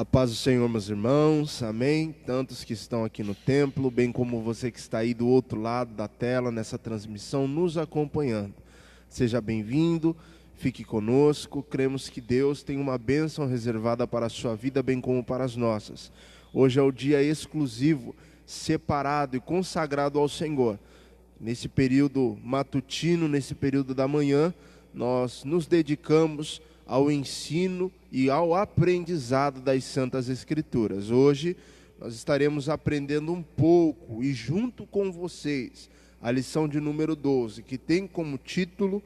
A paz do Senhor, meus irmãos, amém? Tantos que estão aqui no templo, bem como você que está aí do outro lado da tela, nessa transmissão, nos acompanhando. Seja bem-vindo, fique conosco, cremos que Deus tem uma bênção reservada para a sua vida, bem como para as nossas. Hoje é o dia exclusivo, separado e consagrado ao Senhor. Nesse período matutino, nesse período da manhã, nós nos dedicamos ao ensino e ao aprendizado das Santas Escrituras. Hoje nós estaremos aprendendo um pouco e junto com vocês a lição de número 12, que tem como título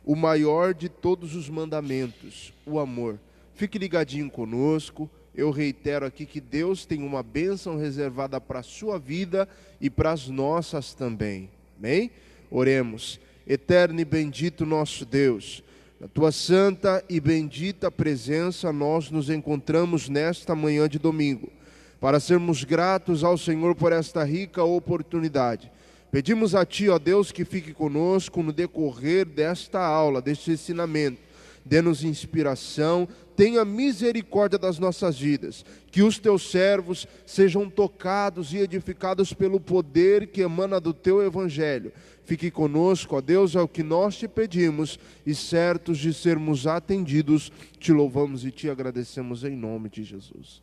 o maior de todos os mandamentos, o amor. Fique ligadinho conosco. Eu reitero aqui que Deus tem uma bênção reservada para a sua vida e para as nossas também. Amém? Oremos. Eterno e bendito nosso Deus, na tua santa e bendita presença nós nos encontramos nesta manhã de domingo, para sermos gratos ao Senhor por esta rica oportunidade. Pedimos a ti, ó Deus, que fique conosco no decorrer desta aula, deste ensinamento. Dê-nos inspiração, tenha misericórdia das nossas vidas, que os teus servos sejam tocados e edificados pelo poder que emana do teu evangelho. Fique conosco, ó Deus, é o que nós te pedimos, e certos de sermos atendidos, te louvamos e te agradecemos em nome de Jesus.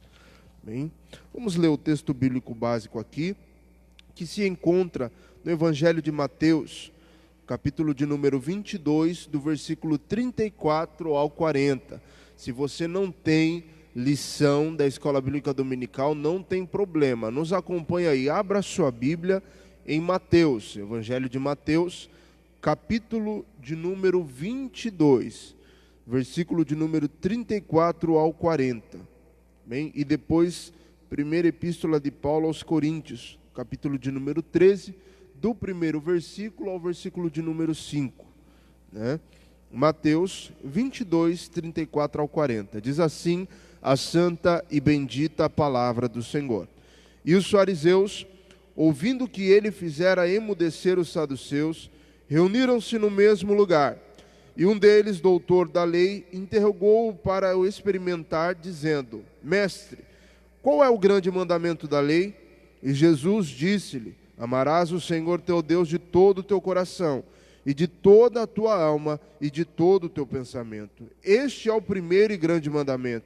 Bem, vamos ler o texto bíblico básico aqui, que se encontra no Evangelho de Mateus, capítulo de número 22, do versículo 34 ao 40. Se você não tem lição da Escola Bíblica Dominical, não tem problema. Nos acompanha aí, abra sua Bíblia em Mateus, Evangelho de Mateus, capítulo de número 22, versículo de número 34 ao 40. Bem, e depois, primeira epístola de Paulo aos Coríntios, capítulo de número 13, do primeiro versículo ao versículo de número 5, né? Mateus 22, 34 ao 40. Diz assim a santa e bendita palavra do Senhor. E os fariseus, ouvindo que ele fizera emudecer os saduceus, reuniram-se no mesmo lugar. E um deles, doutor da lei, interrogou-o para o experimentar, dizendo: Mestre, qual é o grande mandamento da lei? E Jesus disse-lhe: Amarás o Senhor teu Deus de todo o teu coração, e de toda a tua alma, e de todo o teu pensamento. Este é o primeiro e grande mandamento.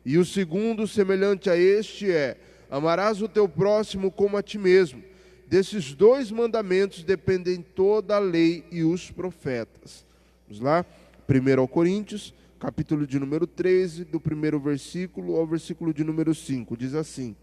E o segundo, semelhante a este, é: amarás o teu próximo como a ti mesmo. Desses dois mandamentos dependem toda a lei e os profetas. Vamos lá? 1 Coríntios, capítulo de número 13, do primeiro versículo ao versículo de número 5. Diz assim: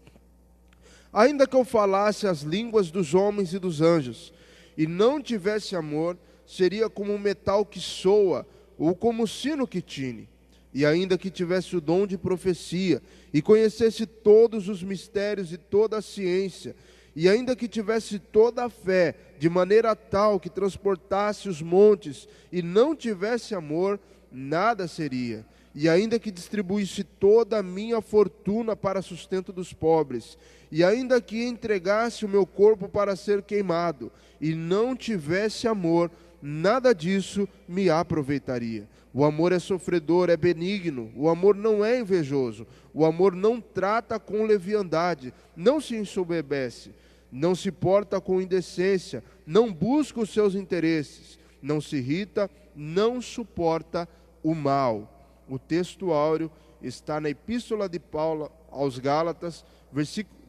Ainda que eu falasse as línguas dos homens e dos anjos, e não tivesse amor, seria como um metal que soa, ou como um sino que tine. E ainda que tivesse o dom de profecia, e conhecesse todos os mistérios e toda a ciência, e ainda que tivesse toda a fé, de maneira tal que transportasse os montes, e não tivesse amor, nada seria. E ainda que distribuísse toda a minha fortuna para sustento dos pobres, e ainda que entregasse o meu corpo para ser queimado, e não tivesse amor, nada disso me aproveitaria. O amor é sofredor, é benigno, o amor não é invejoso, o amor não trata com leviandade, não se ensoberbece, não se porta com indecência, não busca os seus interesses, não se irrita, não suporta o mal. O texto áureo está na Epístola de Paulo aos Gálatas,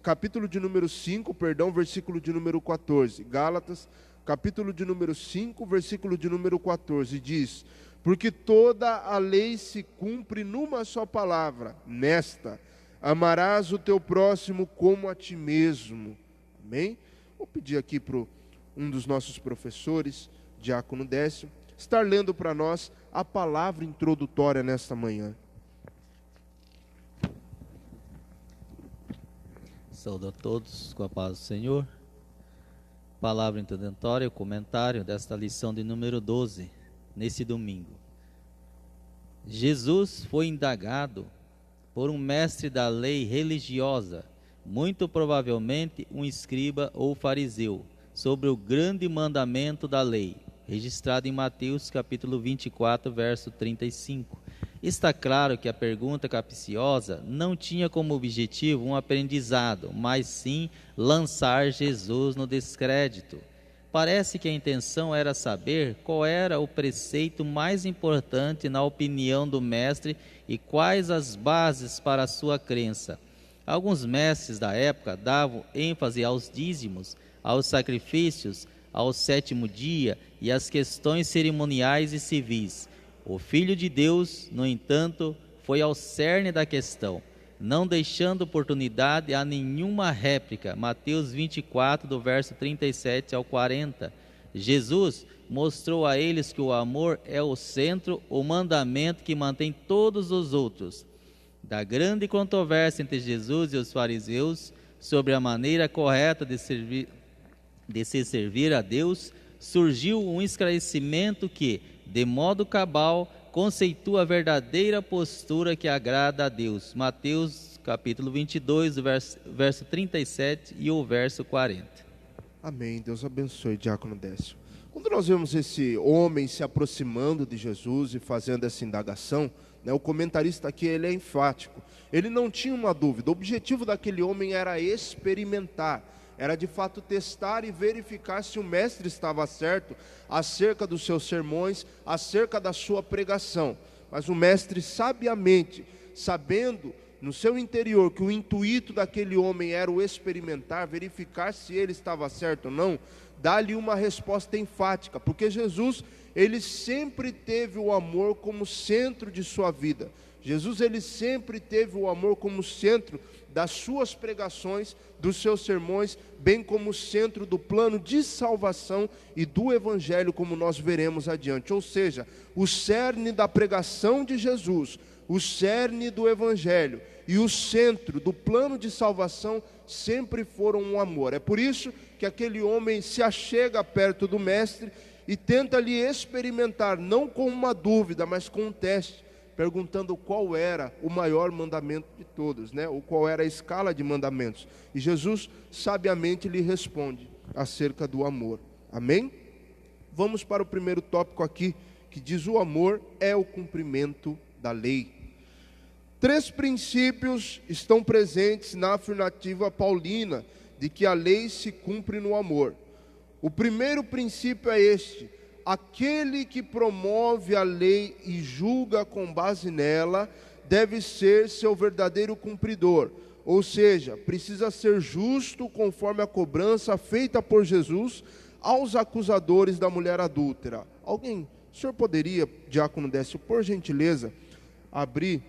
capítulo de número 5, versículo de número 14. Gálatas, capítulo de número 5, versículo de número 14, diz: Porque toda a lei se cumpre numa só palavra, nesta: amarás o teu próximo como a ti mesmo. Amém? Vou pedir aqui para um dos nossos professores, Diácono Décio, estar lendo para nós a palavra introdutória nesta manhã. Saúdo a todos com a paz do Senhor. Palavra introdutória, o comentário desta lição de número 12, nesse domingo. Jesus foi indagado por um mestre da lei religiosa, muito provavelmente um escriba ou fariseu, sobre o grande mandamento da lei, registrado em Mateus capítulo 24, verso 35. Está claro que a pergunta capciosa não tinha como objetivo um aprendizado, mas sim lançar Jesus no descrédito. Parece que a intenção era saber qual era o preceito mais importante na opinião do mestre e quais as bases para a sua crença. Alguns mestres da época davam ênfase aos dízimos, aos sacrifícios, ao sétimo dia e às questões cerimoniais e civis. O Filho de Deus, no entanto, foi ao cerne da questão, não deixando oportunidade a nenhuma réplica. Mateus 24, do verso 37 ao 40. Jesus mostrou a eles que o amor é o centro, o mandamento que mantém todos os outros. Da grande controvérsia entre Jesus e os fariseus sobre a maneira correta de se servir a Deus, surgiu um esclarecimento que, de modo cabal, conceitua a verdadeira postura que agrada a Deus. Mateus capítulo 22, verso 37 e o verso 40. Amém. Deus abençoe, Diácono Décio. Quando nós vemos esse homem se aproximando de Jesus e fazendo essa indagação, o comentarista aqui ele é enfático. Ele não tinha uma dúvida. O objetivo daquele homem era experimentar. Era de fato testar e verificar se o mestre estava certo acerca dos seus sermões, acerca da sua pregação. Mas o mestre sabiamente, sabendo no seu interior que o intuito daquele homem era o experimentar, verificar se ele estava certo ou não, dá-lhe uma resposta enfática, porque Jesus, ele sempre teve o amor como centro de sua vida. Jesus, ele sempre teve o amor como centro das suas pregações, dos seus sermões, bem como centro do plano de salvação e do evangelho, como nós veremos adiante. Ou seja, o cerne da pregação de Jesus, o cerne do evangelho e o centro do plano de salvação sempre foram um amor. É por isso que aquele homem se achega perto do mestre e tenta lhe experimentar, não com uma dúvida, mas com um teste, perguntando qual era o maior mandamento de todos, ou qual era a escala de mandamentos. E Jesus sabiamente lhe responde acerca do amor. Amém? Vamos para o primeiro tópico aqui, que diz: o amor é o cumprimento da lei. 3 princípios estão presentes na afirmativa paulina de que a lei se cumpre no amor. O primeiro princípio é este: aquele que promove a lei e julga com base nela, deve ser seu verdadeiro cumpridor. Ou seja, precisa ser justo conforme a cobrança feita por Jesus aos acusadores da mulher adúltera. O senhor poderia, Diácono Décio, por gentileza, abrir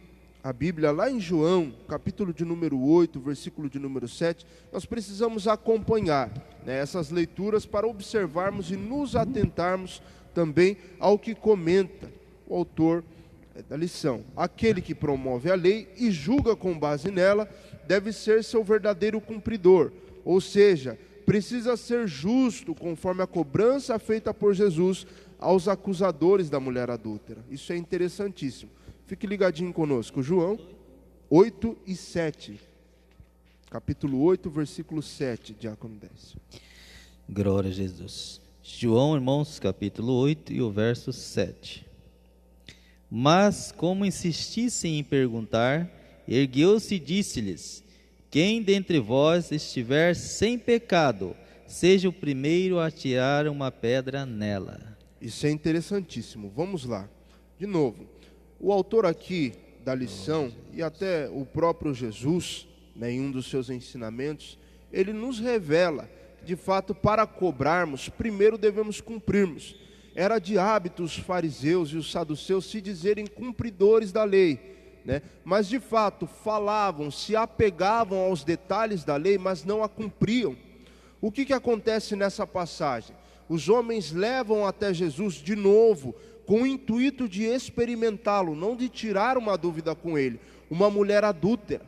a Bíblia lá em João, capítulo de número 8, versículo de número 7, nós precisamos acompanhar essas leituras para observarmos e nos atentarmos também ao que comenta o autor da lição. Aquele que promove a lei e julga com base nela, deve ser seu verdadeiro cumpridor, ou seja, precisa ser justo conforme a cobrança feita por Jesus aos acusadores da mulher adúltera. Isso é interessantíssimo. Fique ligadinho conosco. João 8 e 7. Capítulo 8, versículo 7, Diácono Décio. Glória a Jesus. João, irmãos, capítulo 8 e o verso 7. Mas, como insistissem em perguntar, ergueu-se e disse-lhes: quem dentre vós estiver sem pecado, seja o primeiro a atirar uma pedra nela. Isso é interessantíssimo. Vamos lá. De novo. O autor aqui da lição, e até o próprio Jesus, em um dos seus ensinamentos, ele nos revela que, de fato, para cobrarmos, primeiro devemos cumprirmos. Era de hábito os fariseus e os saduceus se dizerem cumpridores da lei, mas de fato falavam, se apegavam aos detalhes da lei, mas não a cumpriam. O que acontece nessa passagem? Os homens levam até Jesus de novo, com o intuito de experimentá-lo, não de tirar uma dúvida com ele, uma mulher adúltera,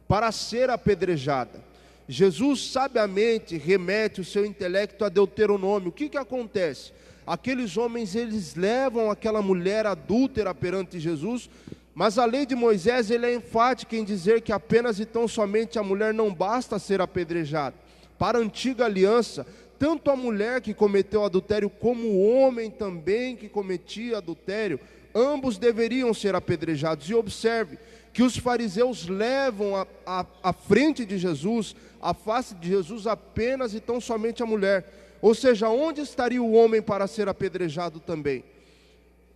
para ser apedrejada. Jesus sabiamente remete o seu intelecto a Deuteronômio. O que acontece? Aqueles homens, eles levam aquela mulher adúltera perante Jesus, mas a lei de Moisés ele é enfática em dizer que apenas e tão somente a mulher não basta ser apedrejada. Para a antiga aliança, tanto a mulher que cometeu adultério, como o homem também que cometia adultério, ambos deveriam ser apedrejados. E observe que os fariseus levam à frente de Jesus, à face de Jesus, apenas e tão somente a mulher. Ou seja, onde estaria o homem para ser apedrejado também?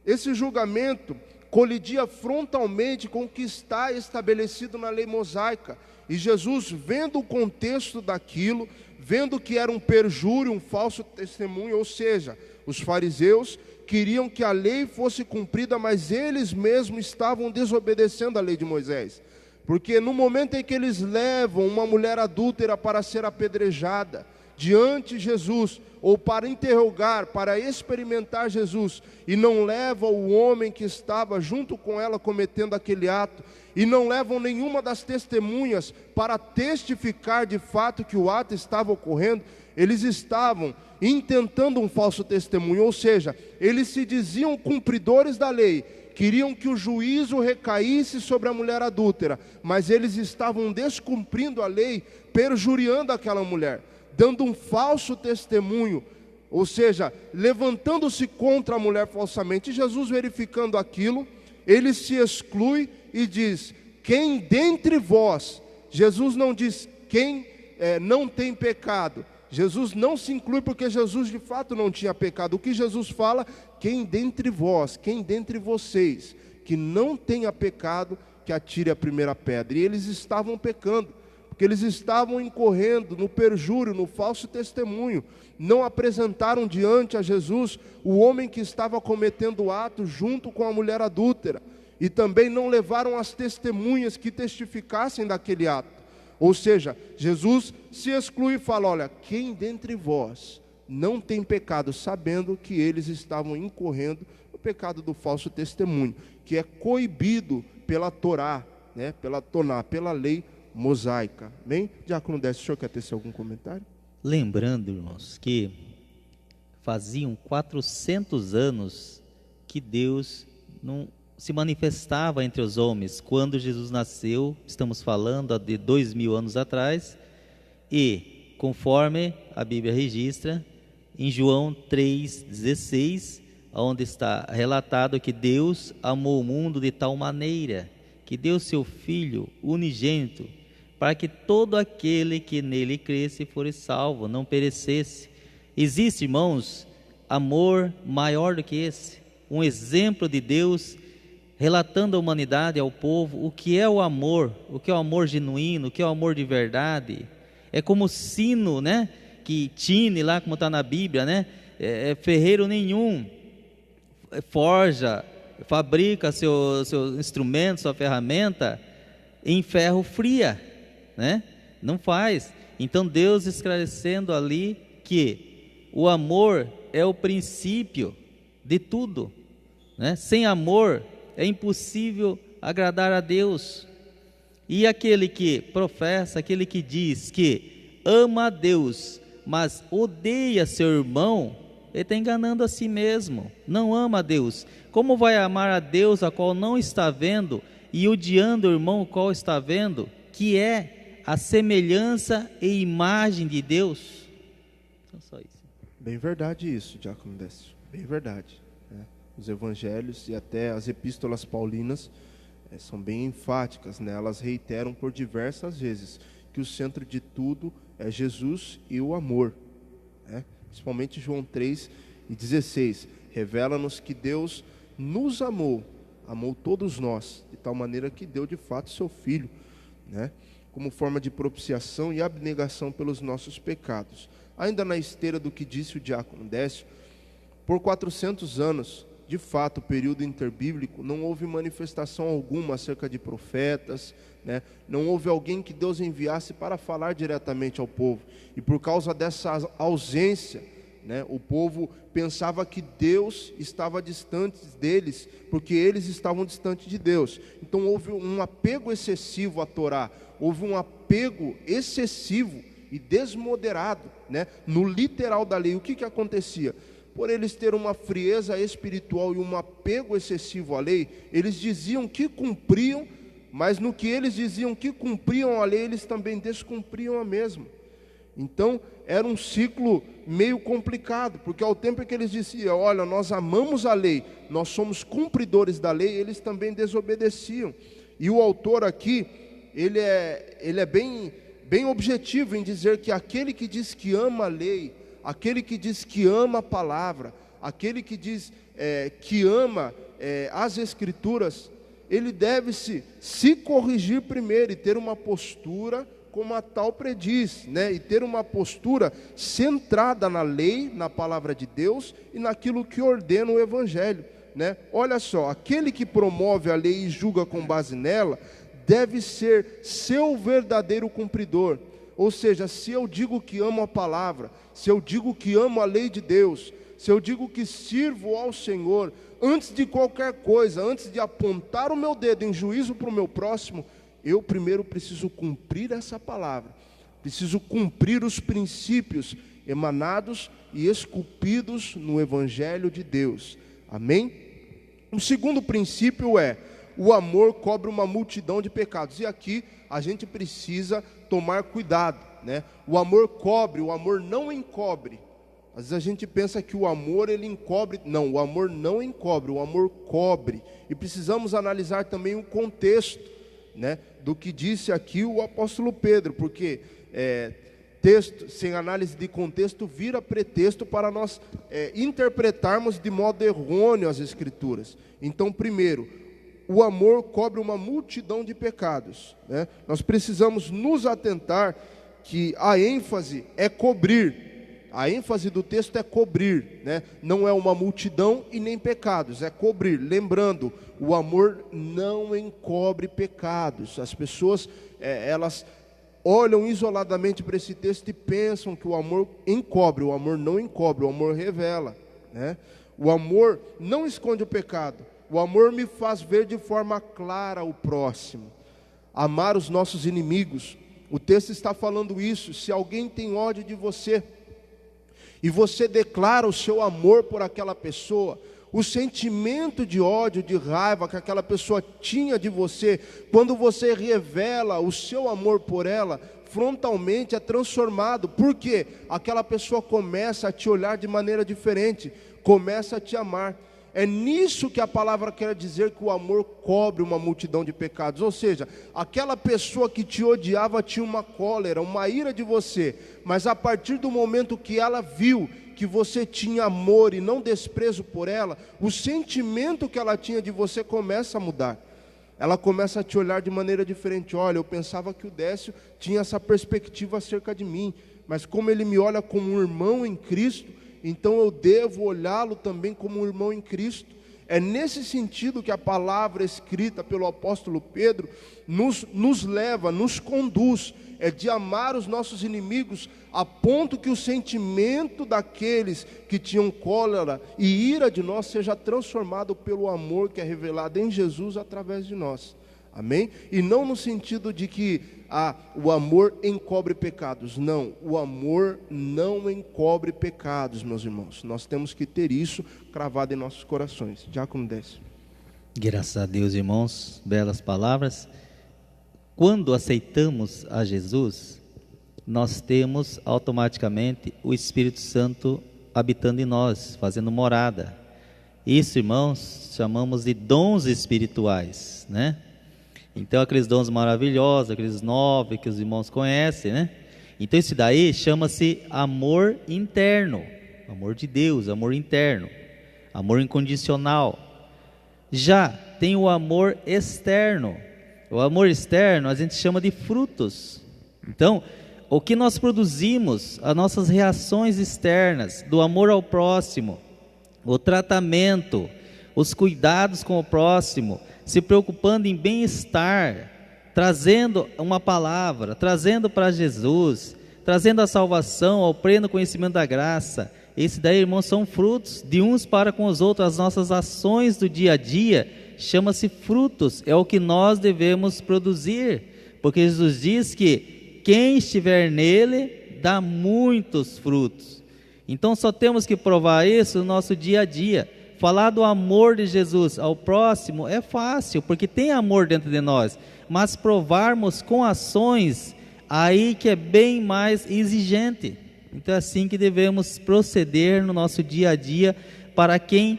Esse julgamento colidia frontalmente com o que está estabelecido na lei mosaica. E Jesus, vendo o contexto daquilo, vendo que era um perjúrio, um falso testemunho, ou seja, os fariseus queriam que a lei fosse cumprida, mas eles mesmos estavam desobedecendo a lei de Moisés. Porque no momento em que eles levam uma mulher adúltera para ser apedrejada diante de Jesus, ou para interrogar, para experimentar Jesus, e não levam o homem que estava junto com ela cometendo aquele ato, e não levam nenhuma das testemunhas para testificar de fato que o ato estava ocorrendo, eles estavam intentando um falso testemunho, ou seja, eles se diziam cumpridores da lei, queriam que o juízo recaísse sobre a mulher adúltera, mas eles estavam descumprindo a lei, perjuriando aquela mulher, dando um falso testemunho, ou seja, levantando-se contra a mulher falsamente. E Jesus, verificando aquilo, ele se exclui e diz: quem dentre vós, Jesus não diz quem não tem pecado, Jesus não se inclui porque Jesus de fato não tinha pecado. O que Jesus fala? Quem dentre vós, quem dentre vocês que não tenha pecado, que atire a primeira pedra. E eles estavam pecando, porque eles estavam incorrendo no perjúrio, no falso testemunho. Não apresentaram diante a Jesus o homem que estava cometendo o ato junto com a mulher adúltera, e também não levaram as testemunhas que testificassem daquele ato. Ou seja, Jesus se exclui e fala: olha, quem dentre vós não tem pecado, sabendo que eles estavam incorrendo no pecado do falso testemunho, que é coibido pela Torá, pela lei mosaica. Bem, Diácono Décio, o senhor quer tecer algum comentário? Lembrando, irmãos, que faziam 400 anos que Deus não se manifestava entre os homens. Quando Jesus nasceu, estamos falando de 2000 anos atrás, e conforme a Bíblia registra, em João 3,16, onde está relatado que Deus amou o mundo de tal maneira que deu seu Filho unigênito, para que todo aquele que nele cresce fosse salvo, não perecesse. Existe, irmãos, amor maior do que esse? Um exemplo de Deus relatando à humanidade, ao povo, o que é o amor genuíno, o que é o amor de verdade. É como o sino, que tine lá, como está na Bíblia, ferreiro nenhum forja, fabrica seu instrumento, sua ferramenta em ferro fria, não faz. Então Deus esclarecendo ali que o amor é o princípio de tudo, sem amor é impossível agradar a Deus. E aquele que professa, aquele que diz que ama a Deus, mas odeia seu irmão, ele está enganando a si mesmo, não ama a Deus. Como vai amar a Deus a qual não está vendo, e odiando o irmão o qual está vendo, que é a semelhança e imagem de Deus? Então, só isso. Bem verdade isso, Diácono Décio, bem verdade. Os evangelhos e até as epístolas paulinas são bem enfáticas, elas reiteram por diversas vezes que o centro de tudo é Jesus e o amor, principalmente João 3,16, revela-nos que Deus nos amou todos nós, de tal maneira que deu de fato seu Filho, como forma de propiciação e abnegação pelos nossos pecados. Ainda na esteira do que disse o Diácono Décio, por 400 anos, de fato, o período interbíblico, não houve manifestação alguma acerca de profetas, não houve alguém que Deus enviasse para falar diretamente ao povo. E por causa dessa ausência, o povo pensava que Deus estava distante deles, porque eles estavam distantes de Deus. Então houve um apego excessivo à Torá, houve um apego excessivo e desmoderado, no literal da lei. O que acontecia? Por eles terem uma frieza espiritual e um apego excessivo à lei, eles diziam que cumpriam, mas no que eles diziam que cumpriam a lei, eles também descumpriam a mesma. Então, era um ciclo meio complicado, porque ao tempo em que eles diziam, olha, nós amamos a lei, nós somos cumpridores da lei, eles também desobedeciam. E o autor aqui, ele é bem objetivo em dizer que aquele que diz que ama a lei, aquele que diz que ama a palavra, aquele que diz que ama as Escrituras, ele deve se corrigir primeiro e ter uma postura como a tal prediz, né? E ter uma postura centrada na lei, na palavra de Deus e naquilo que ordena o Evangelho, né? Olha só, aquele que promove a lei e julga com base nela, deve ser seu verdadeiro cumpridor. Ou seja, se eu digo que amo a palavra, se eu digo que amo a lei de Deus, se eu digo que sirvo ao Senhor, antes de qualquer coisa, antes de apontar o meu dedo em juízo para o meu próximo, eu primeiro preciso cumprir essa palavra, preciso cumprir os princípios emanados e esculpidos no Evangelho de Deus. Amém? O segundo princípio é: o amor cobre uma multidão de pecados. E aqui a gente precisa tomar cuidado, né? O amor cobre, o amor não encobre. Às vezes a gente pensa que o amor ele encobre. Não, o amor não encobre, o amor cobre. E precisamos analisar também o contexto, né, do que disse aqui o apóstolo Pedro, porque texto sem análise de contexto vira pretexto para nós interpretarmos de modo errôneo as Escrituras. Então, primeiro, o amor cobre uma multidão de pecados, né? Nós precisamos nos atentar que a ênfase é cobrir. A ênfase do texto é cobrir, né? Não é uma multidão e nem pecados, é cobrir. Lembrando, o amor não encobre pecados. As pessoas, elas olham isoladamente para esse texto e pensam que o amor encobre. O amor não encobre, o amor revela, né? O amor não esconde o pecado. O amor me faz ver de forma clara o próximo. Amar os nossos inimigos. O texto está falando isso. Se alguém tem ódio de você, e você declara o seu amor por aquela pessoa, o sentimento de ódio, de raiva que aquela pessoa tinha de você, quando você revela o seu amor por ela, frontalmente é transformado. Por quê? Aquela pessoa começa a te olhar de maneira diferente, começa a te amar. É nisso que a palavra quer dizer que o amor cobre uma multidão de pecados. Ou seja, aquela pessoa que te odiava tinha uma cólera, uma ira de você, mas a partir do momento que ela viu que você tinha amor e não desprezo por ela, o sentimento que ela tinha de você começa a mudar. Ela começa a te olhar de maneira diferente. Olha, eu pensava que o Décio tinha essa perspectiva acerca de mim, mas como ele me olha como um irmão em Cristo, então eu devo olhá-lo também como um irmão em Cristo. É nesse sentido que a palavra escrita pelo apóstolo Pedro nos leva, nos conduz, é de amar os nossos inimigos a ponto que o sentimento daqueles que tinham cólera e ira de nós seja transformado pelo amor que é revelado em Jesus através de nós. Amém? E não no sentido de que o amor encobre pecados. Não, o amor não encobre pecados, meus irmãos. Nós temos que ter isso cravado em nossos corações. Diácono Décio. Graças a Deus, irmãos, belas palavras. Quando aceitamos a Jesus, nós temos automaticamente o Espírito Santo habitando em nós, fazendo morada. Isso, irmãos, chamamos de dons espirituais, né? Então, aqueles dons maravilhosos, aqueles 9 que os irmãos conhecem, né? Então, isso daí chama-se amor interno, amor de Deus, amor interno, amor incondicional. Já tem o amor externo. O amor externo a gente chama de frutos. Então, o que nós produzimos, as nossas reações externas, do amor ao próximo, o tratamento, os cuidados com o próximo, se preocupando em bem-estar, trazendo uma palavra, trazendo para Jesus, trazendo a salvação, ao pleno conhecimento da graça. Esse daí, irmãos, são frutos de uns para com os outros. As nossas ações do dia a dia chama-se frutos, é o que nós devemos produzir, porque Jesus diz que quem estiver nele dá muitos frutos. Então só temos que provar isso no nosso dia a dia. Falar do amor de Jesus ao próximo é fácil, porque tem amor dentro de nós, mas provarmos com ações aí que é bem mais exigente. Então é assim que devemos proceder no nosso dia a dia para quem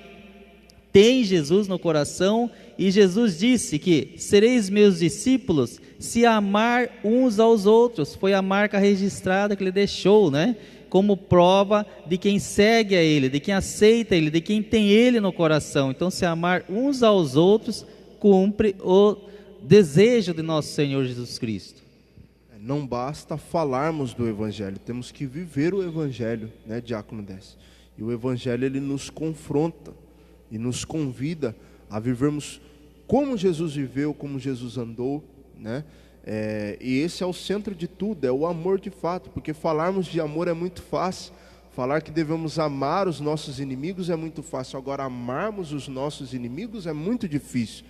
tem Jesus no coração. E Jesus disse que sereis meus discípulos se amar uns aos outros. Foi a marca registrada que ele deixou, né? Como prova de quem segue a Ele, de quem aceita Ele, de quem tem Ele no coração. Então, se amar uns aos outros, cumpre o desejo de nosso Senhor Jesus Cristo. Não basta falarmos do Evangelho, temos que viver o Evangelho, né, Diácono Décio? E o Evangelho, ele nos confronta e nos convida a vivermos como Jesus viveu, como Jesus andou, né? E esse é o centro de tudo, é o amor de fato, porque falarmos de amor é muito fácil, falar que devemos amar os nossos inimigos é muito fácil, agora amarmos os nossos inimigos é muito difícil.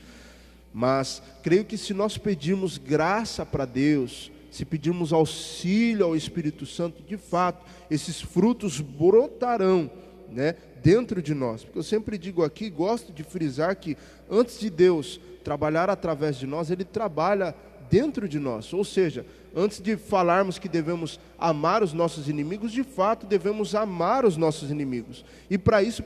Mas creio que se nós pedirmos graça para Deus, se pedirmos auxílio ao Espírito Santo, de fato, esses frutos brotarão, né, dentro de nós. Porque eu sempre digo aqui, gosto de frisar que antes de Deus trabalhar através de nós, Ele trabalha dentro de nós. Ou seja, antes de falarmos que devemos amar os nossos inimigos, de fato devemos amar os nossos inimigos. E para isso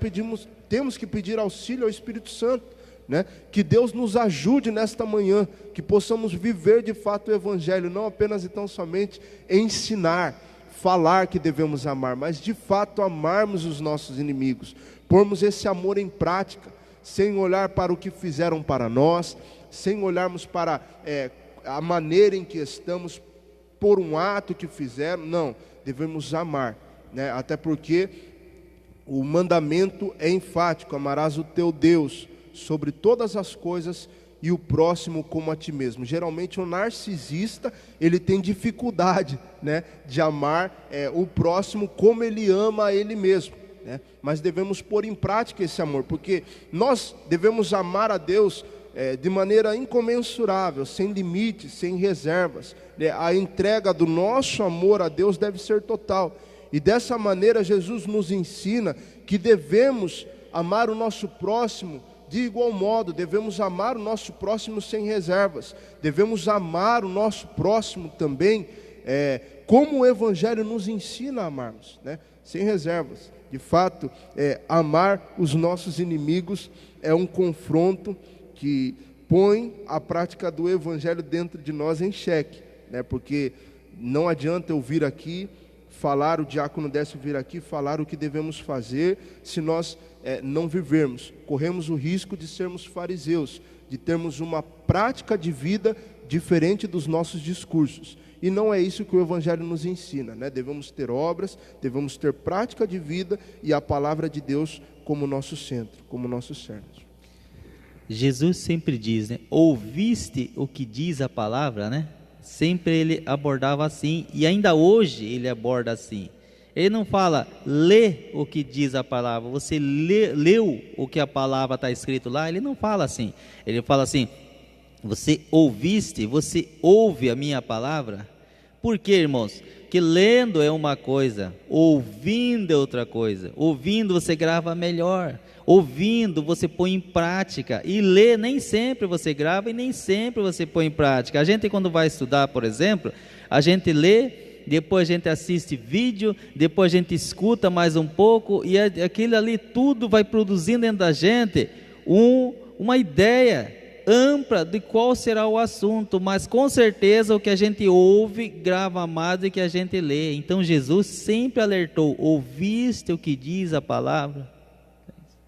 temos que pedir auxílio ao Espírito Santo, né? Que Deus nos ajude nesta manhã, que possamos viver de fato o Evangelho, não apenas e tão somente ensinar, falar que devemos amar, mas de fato amarmos os nossos inimigos, pormos esse amor em prática, sem olhar para o que fizeram para nós, sem olharmos para a maneira em que estamos, por um ato que fizeram. Não, devemos amar, né? Até porque o mandamento é enfático: amarás o teu Deus sobre todas as coisas e o próximo como a ti mesmo. Geralmente o narcisista, ele tem dificuldade, né, de amar o próximo como ele ama a ele mesmo, né? Mas devemos pôr em prática esse amor, porque nós devemos amar a Deus de maneira incomensurável, sem limites, sem reservas, né? A entrega do nosso amor a Deus deve ser total, e dessa maneira Jesus nos ensina que devemos amar o nosso próximo de igual modo, devemos amar o nosso próximo sem reservas, devemos amar o nosso próximo também, como o Evangelho nos ensina a amarmos, né? Sem reservas. De fato, amar os nossos inimigos é um confronto que põe a prática do Evangelho dentro de nós em xeque, né? Porque não adianta eu vir aqui falar, o diácono Décio vir aqui falar o que devemos fazer, se nós não vivermos. Corremos o risco de sermos fariseus, de termos uma prática de vida diferente dos nossos discursos. E não é isso que o Evangelho nos ensina, né? Devemos ter obras, devemos ter prática de vida e a palavra de Deus como nosso centro, como nosso cerne. Jesus sempre diz, né? Ouviste o que diz a palavra, né? Sempre ele abordava assim, e ainda hoje ele aborda assim. Ele não fala, lê o que diz a palavra, você leu o que a palavra está escrito lá. Ele não fala assim, ele fala assim, você ouviste, você ouve a minha palavra. Por quê, irmãos? Que lendo é uma coisa, ouvindo é outra coisa. Ouvindo você grava melhor, ouvindo você põe em prática, e ler nem sempre você grava e nem sempre você põe em prática. A gente, quando vai estudar, por exemplo, a gente lê, depois a gente assiste vídeo, depois a gente escuta mais um pouco, e aquilo ali tudo vai produzindo dentro da gente uma ideia ampla de qual será o assunto, mas com certeza o que a gente ouve grava mais do que a gente lê. Então Jesus sempre alertou, ouviste o que diz a palavra?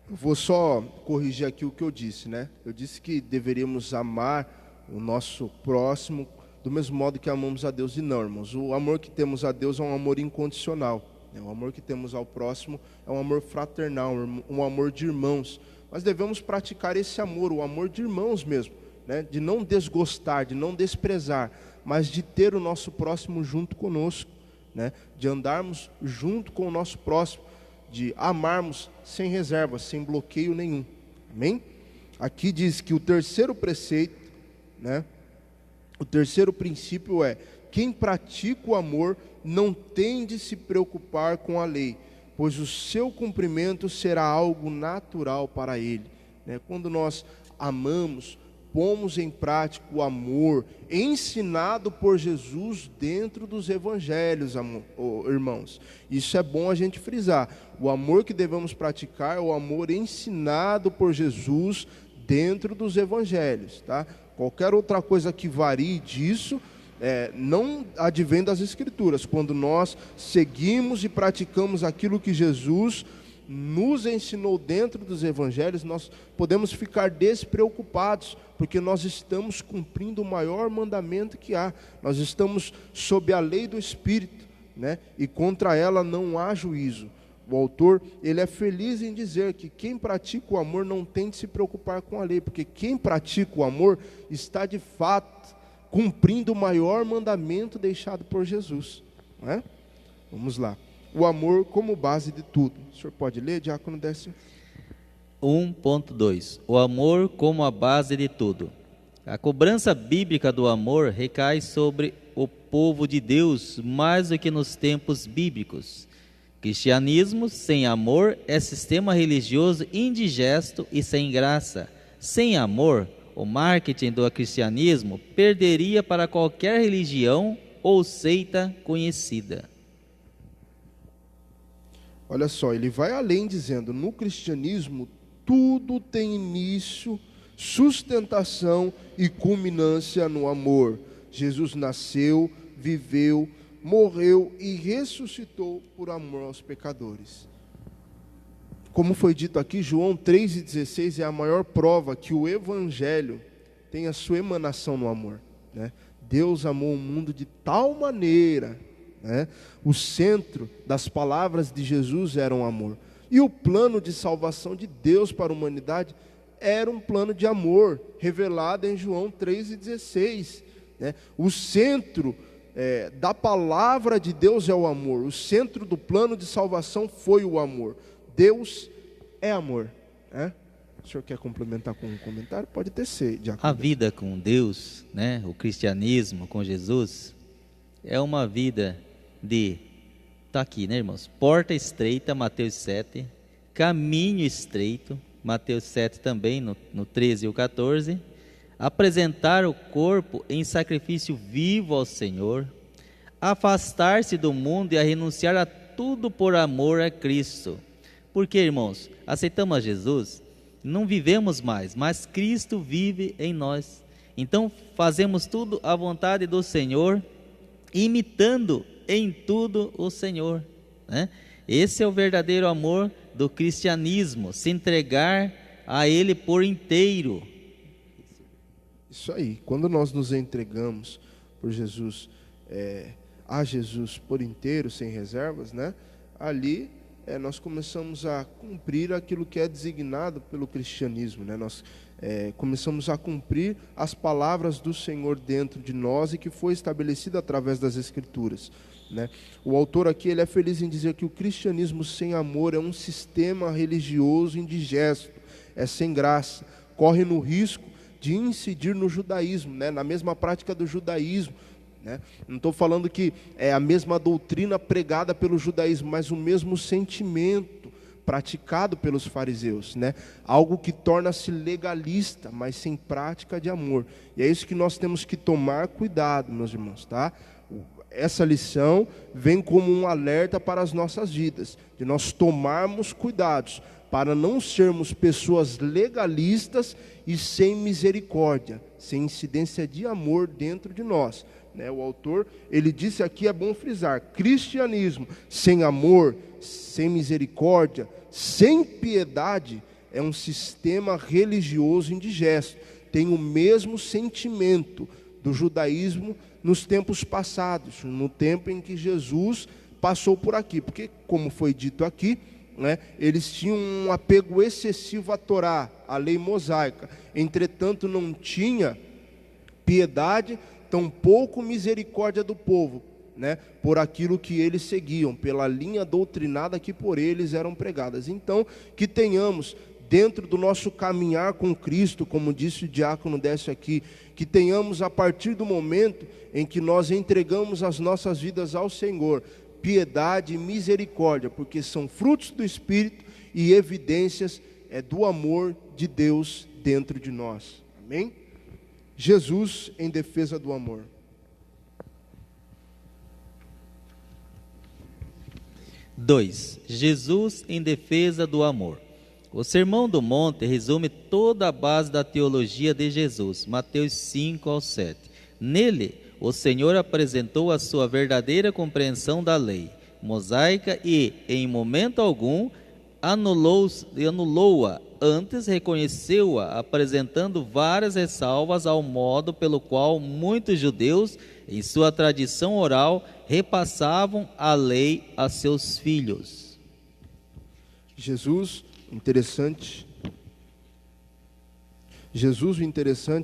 Eu vou só corrigir aqui o que eu disse, né? Eu disse que deveríamos amar o nosso próximo do mesmo modo que amamos a Deus. E não, irmãos, o amor que temos a Deus é um amor incondicional, né? O amor que temos ao próximo é um amor fraternal, um amor de irmãos. Mas devemos praticar esse amor, o amor de irmãos mesmo, né? De não desgostar, de não desprezar, mas de ter o nosso próximo junto conosco, né? De andarmos junto com o nosso próximo, de amarmos sem reserva, sem bloqueio nenhum. Amém? Aqui diz que o terceiro preceito, né? O terceiro princípio é: quem pratica o amor não tem de se preocupar com a lei, pois o seu cumprimento será algo natural para ele, né? Quando nós amamos, pomos em prática o amor ensinado por Jesus dentro dos evangelhos, irmãos. Isso é bom a gente frisar. O amor que devemos praticar é o amor ensinado por Jesus dentro dos evangelhos, tá? Qualquer outra coisa que varie disso não advém das Escrituras. Quando nós seguimos e praticamos aquilo que Jesus nos ensinou dentro dos evangelhos, nós podemos ficar despreocupados, porque nós estamos cumprindo o maior mandamento que há. Nós estamos sob a lei do Espírito, né? E contra ela não há juízo. O autor, ele é feliz em dizer que quem pratica o amor não tem de se preocupar com a lei, porque quem pratica o amor está de fato cumprindo o maior mandamento deixado por Jesus, não é? Vamos lá. O amor como base de tudo. O senhor pode ler, Diácono Décio? 1.2 O amor como a base de tudo. A cobrança bíblica do amor recai sobre o povo de Deus mais do que nos tempos bíblicos. Cristianismo sem amor é sistema religioso indigesto e sem graça. Sem amor, o marketing do cristianismo perderia para qualquer religião ou seita conhecida. Olha só, ele vai além dizendo, no cristianismo tudo tem início, sustentação e culminância no amor. Jesus nasceu, viveu, morreu e ressuscitou por amor aos pecadores. Como foi dito aqui, João 3,16 é a maior prova que o Evangelho tem a sua emanação no amor, né? Deus amou o mundo de tal maneira, né? O centro das palavras de Jesus era o amor. E o plano de salvação de Deus para a humanidade era um plano de amor, revelado em João 3,16, né? O centro da palavra de Deus é o amor. O centro do plano de salvação foi o amor. Deus é amor, né? O senhor quer complementar com um comentário? Pode ter sido. A vida com Deus, né? O cristianismo com Jesus é uma vida de, está aqui, né, irmãos? Porta estreita, Mateus 7, caminho estreito, Mateus 7 também, no 13 e o 14, apresentar o corpo em sacrifício vivo ao Senhor, afastar-se do mundo e a renunciar a tudo por amor a Cristo. Porque, irmãos, aceitamos a Jesus, não vivemos mais, mas Cristo vive em nós. Então, fazemos tudo à vontade do Senhor, imitando em tudo o Senhor, né? Esse é o verdadeiro amor do cristianismo, se entregar a Ele por inteiro. Isso aí, quando nós nos entregamos por Jesus, a Jesus por inteiro, sem reservas, né? Ali nós começamos a cumprir aquilo que é designado pelo cristianismo, né? Nós começamos a cumprir as palavras do Senhor dentro de nós e que foi estabelecida através das Escrituras, né? O autor aqui, ele é feliz em dizer que o cristianismo sem amor é um sistema religioso indigesto, é sem graça, corre no risco de incidir no judaísmo, né? Na mesma prática do judaísmo, né? Não estou falando que é a mesma doutrina pregada pelo judaísmo, mas o mesmo sentimento praticado pelos fariseus, né? Algo que torna-se legalista, mas sem prática de amor. E é isso que nós temos que tomar cuidado, meus irmãos, tá? Essa lição vem como um alerta para as nossas vidas, de nós tomarmos cuidados para não sermos pessoas legalistas e sem misericórdia, sem incidência de amor dentro de nós, né? O autor, ele disse aqui, é bom frisar, cristianismo sem amor, sem misericórdia, sem piedade, é um sistema religioso indigesto, tem o mesmo sentimento do judaísmo nos tempos passados, no tempo em que Jesus passou por aqui, porque, como foi dito aqui, né, eles tinham um apego excessivo à Torá, à lei mosaica, entretanto não tinha piedade, tampouco misericórdia do povo, né, por aquilo que eles seguiam, pela linha doutrinada que por eles eram pregadas. Então, que tenhamos dentro do nosso caminhar com Cristo, como disse o diácono Décio aqui, que tenhamos a partir do momento em que nós entregamos as nossas vidas ao Senhor, piedade e misericórdia, porque são frutos do Espírito e evidências do amor de Deus dentro de nós. Amém? Jesus em defesa do amor. Jesus em defesa do amor. O Sermão do Monte resume toda a base da teologia de Jesus, Mateus 5-7. Nele, o Senhor apresentou a sua verdadeira compreensão da lei mosaica e, em momento algum, anulou-a, antes reconheceu-a, apresentando várias ressalvas ao modo pelo qual muitos judeus, em sua tradição oral, repassavam a lei a seus filhos. Jesus, o interessante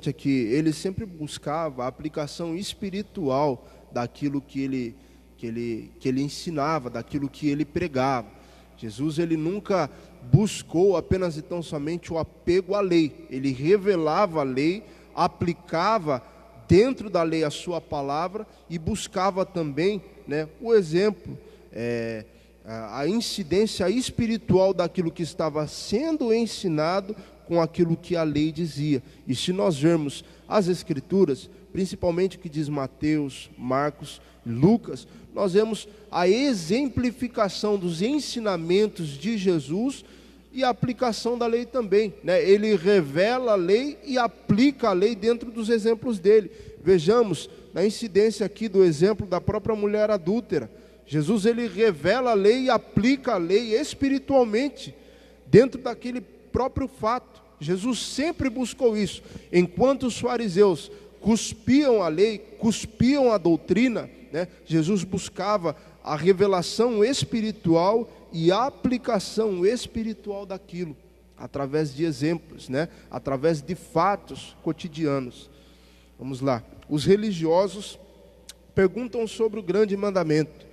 é que ele sempre buscava a aplicação espiritual daquilo que ele ensinava, daquilo que ele pregava. Jesus, ele nunca buscou apenas e tão somente o apego à lei. Ele revelava a lei, aplicava dentro da lei a sua palavra e buscava também, o exemplo, a incidência espiritual daquilo que estava sendo ensinado com aquilo que a lei dizia. E se nós vermos as Escrituras, principalmente o que diz Mateus, Marcos, Lucas, nós vemos a exemplificação dos ensinamentos de Jesus e a aplicação da lei também, Ele revela a lei e aplica a lei dentro dos exemplos dele. Vejamos na incidência aqui do exemplo da própria mulher adúltera. Jesus, ele revela a lei e aplica a lei espiritualmente dentro daquele próprio fato. Jesus sempre buscou isso. Enquanto os fariseus cuspiam a lei, cuspiam a doutrina, Jesus buscava a revelação espiritual e a aplicação espiritual daquilo, através de exemplos, através de fatos cotidianos. Vamos lá. Os religiosos perguntam sobre o grande mandamento.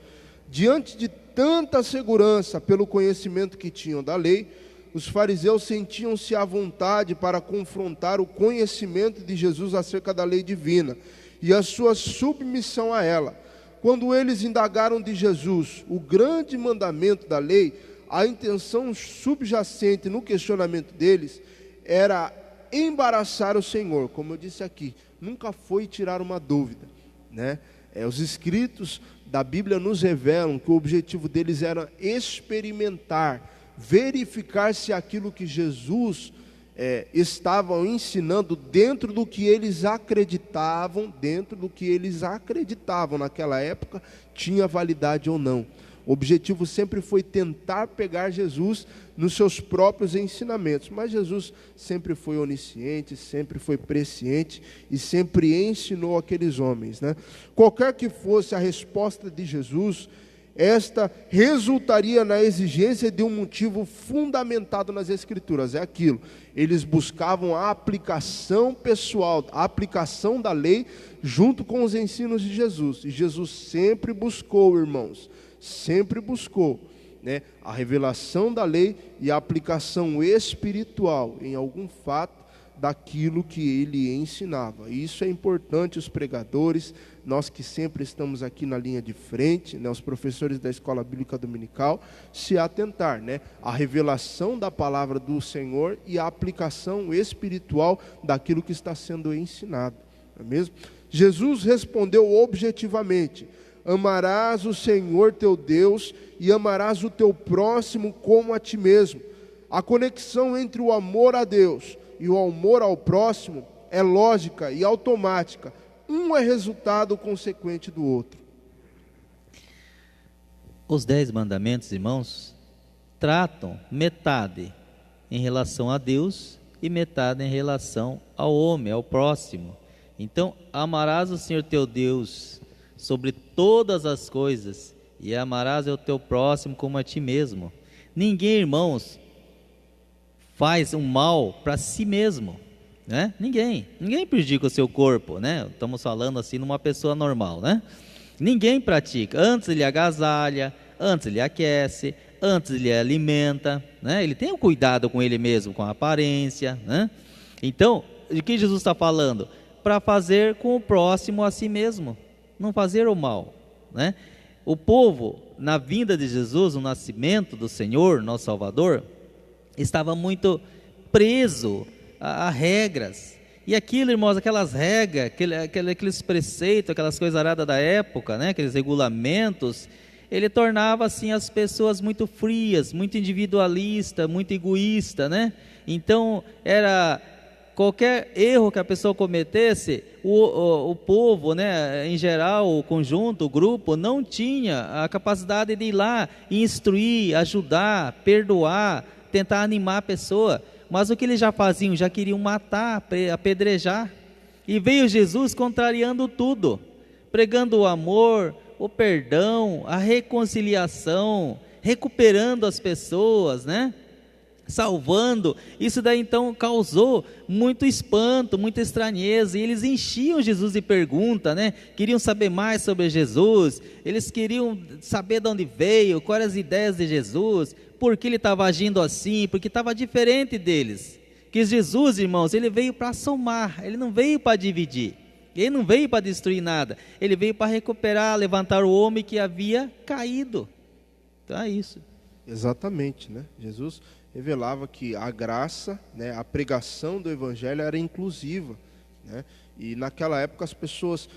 Diante de tanta segurança pelo conhecimento que tinham da lei, os fariseus sentiam-se à vontade para confrontar o conhecimento de Jesus acerca da lei divina e a sua submissão a ela. Quando eles indagaram de Jesus o grande mandamento da lei, a intenção subjacente no questionamento deles era embaraçar o Senhor. Como eu disse aqui, nunca foi tirar uma dúvida, Os escritos da Bíblia nos revelam que o objetivo deles era experimentar, verificar se aquilo que Jesus estava ensinando dentro do que eles acreditavam, naquela época, tinha validade ou não. O objetivo sempre foi tentar pegar Jesus nos seus próprios ensinamentos, mas Jesus sempre foi onisciente, sempre foi presciente e sempre ensinou aqueles homens, Qualquer que fosse a resposta de Jesus, esta resultaria na exigência de um motivo fundamentado nas Escrituras. É aquilo, eles buscavam a aplicação pessoal, a aplicação da lei junto com os ensinos de Jesus. E Jesus sempre buscou, irmãos, a revelação da lei e a aplicação espiritual em algum fato daquilo que ele ensinava. E isso é importante, os pregadores, nós que sempre estamos aqui na linha de frente, os professores da Escola Bíblica Dominical, se atentar, a revelação da palavra do Senhor e a aplicação espiritual daquilo que está sendo ensinado, não é mesmo? Jesus respondeu objetivamente: amarás o Senhor teu Deus e amarás o teu próximo como a ti mesmo. A conexão entre o amor a Deus e o amor ao próximo é lógica e automática. Um é resultado consequente do outro. Os 10 mandamentos, irmãos, tratam metade em relação a Deus e metade em relação ao homem, ao próximo. Então, amarás o Senhor teu Deus sobre todas as coisas e amarás o teu próximo como a ti mesmo. Ninguém, irmãos, faz um mal para si mesmo, Ninguém prejudica o seu corpo, Estamos falando assim numa pessoa normal, Ninguém pratica. Antes ele agasalha, antes ele aquece, antes ele alimenta, Ele tem um cuidado com ele mesmo, com a aparência, Então, de que Jesus está falando? Para fazer com o próximo a si mesmo, não fazer o mal, O povo, na vinda de Jesus, no nascimento do Senhor, nosso Salvador, estava muito preso a regras, E aquilo, irmãos, aquelas regras, aqueles preceitos, aquelas coisas aradas da época, né? Aqueles regulamentos, ele tornava assim as pessoas muito frias, muito individualistas, muito egoístas, né? Então, era qualquer erro que a pessoa cometesse, o povo, né, em geral, o conjunto, o grupo, não tinha a capacidade de ir lá e instruir, ajudar, perdoar, tentar animar a pessoa. Mas o que eles já faziam? Já queriam matar, apedrejar. E veio Jesus contrariando tudo, pregando o amor, o perdão, a reconciliação, recuperando as pessoas, né? Salvando. Isso daí então causou muito espanto, muita estranheza, e eles enchiam Jesus de perguntas, né? Queriam saber mais sobre Jesus, eles queriam saber de onde veio, quais eram as ideias de Jesus, por que ele estava agindo assim, porque estava diferente deles. Que Jesus, irmãos, ele veio para somar, ele não veio para dividir, ele não veio para destruir nada, ele veio para recuperar, levantar o homem que havia caído. Então é isso. Exatamente, né? Jesus revelava que a graça, né, a pregação do evangelho era inclusiva, né? E naquela época as pessoas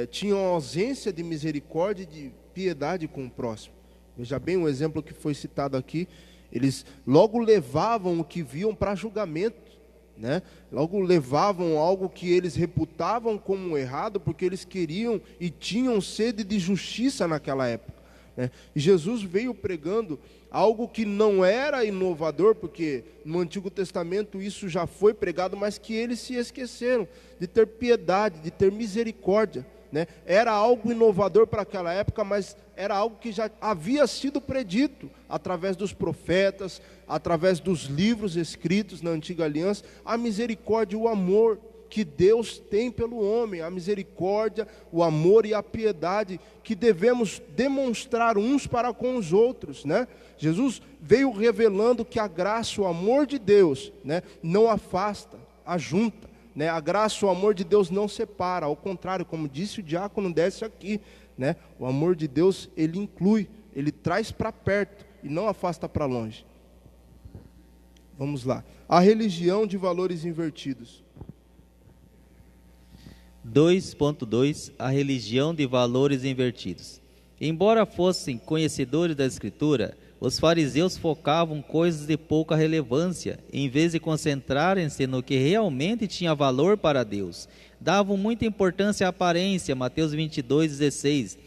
tinham ausência de misericórdia e de piedade com o próximo. Veja bem o exemplo que foi citado aqui, eles logo levavam o que viam para julgamento, né? Logo levavam algo que eles reputavam como errado, porque eles queriam e tinham sede de justiça naquela época, né? E Jesus veio pregando algo que não era inovador, porque no Antigo Testamento isso já foi pregado, mas que eles se esqueceram de ter piedade, de ter misericórdia, né? Era algo inovador para aquela época, mas era algo que já havia sido predito através dos profetas, através dos livros escritos na Antiga Aliança, a misericórdia e o amor que Deus tem pelo homem, a misericórdia, o amor e a piedade que devemos demonstrar uns para com os outros, né? Jesus veio revelando que a graça, o amor de Deus, né, não afasta, ajunta, né? A graça, o amor de Deus não separa, ao contrário, como disse o diácono Décio aqui, né? O amor de Deus, ele inclui, ele traz para perto e não afasta para longe. Vamos lá. A religião de valores invertidos. 2.2 A religião de valores invertidos. Embora fossem conhecedores da Escritura, os fariseus focavam coisas de pouca relevância, em vez de concentrarem-se no que realmente tinha valor para Deus. Davam muita importância à aparência, Mateus 22:16.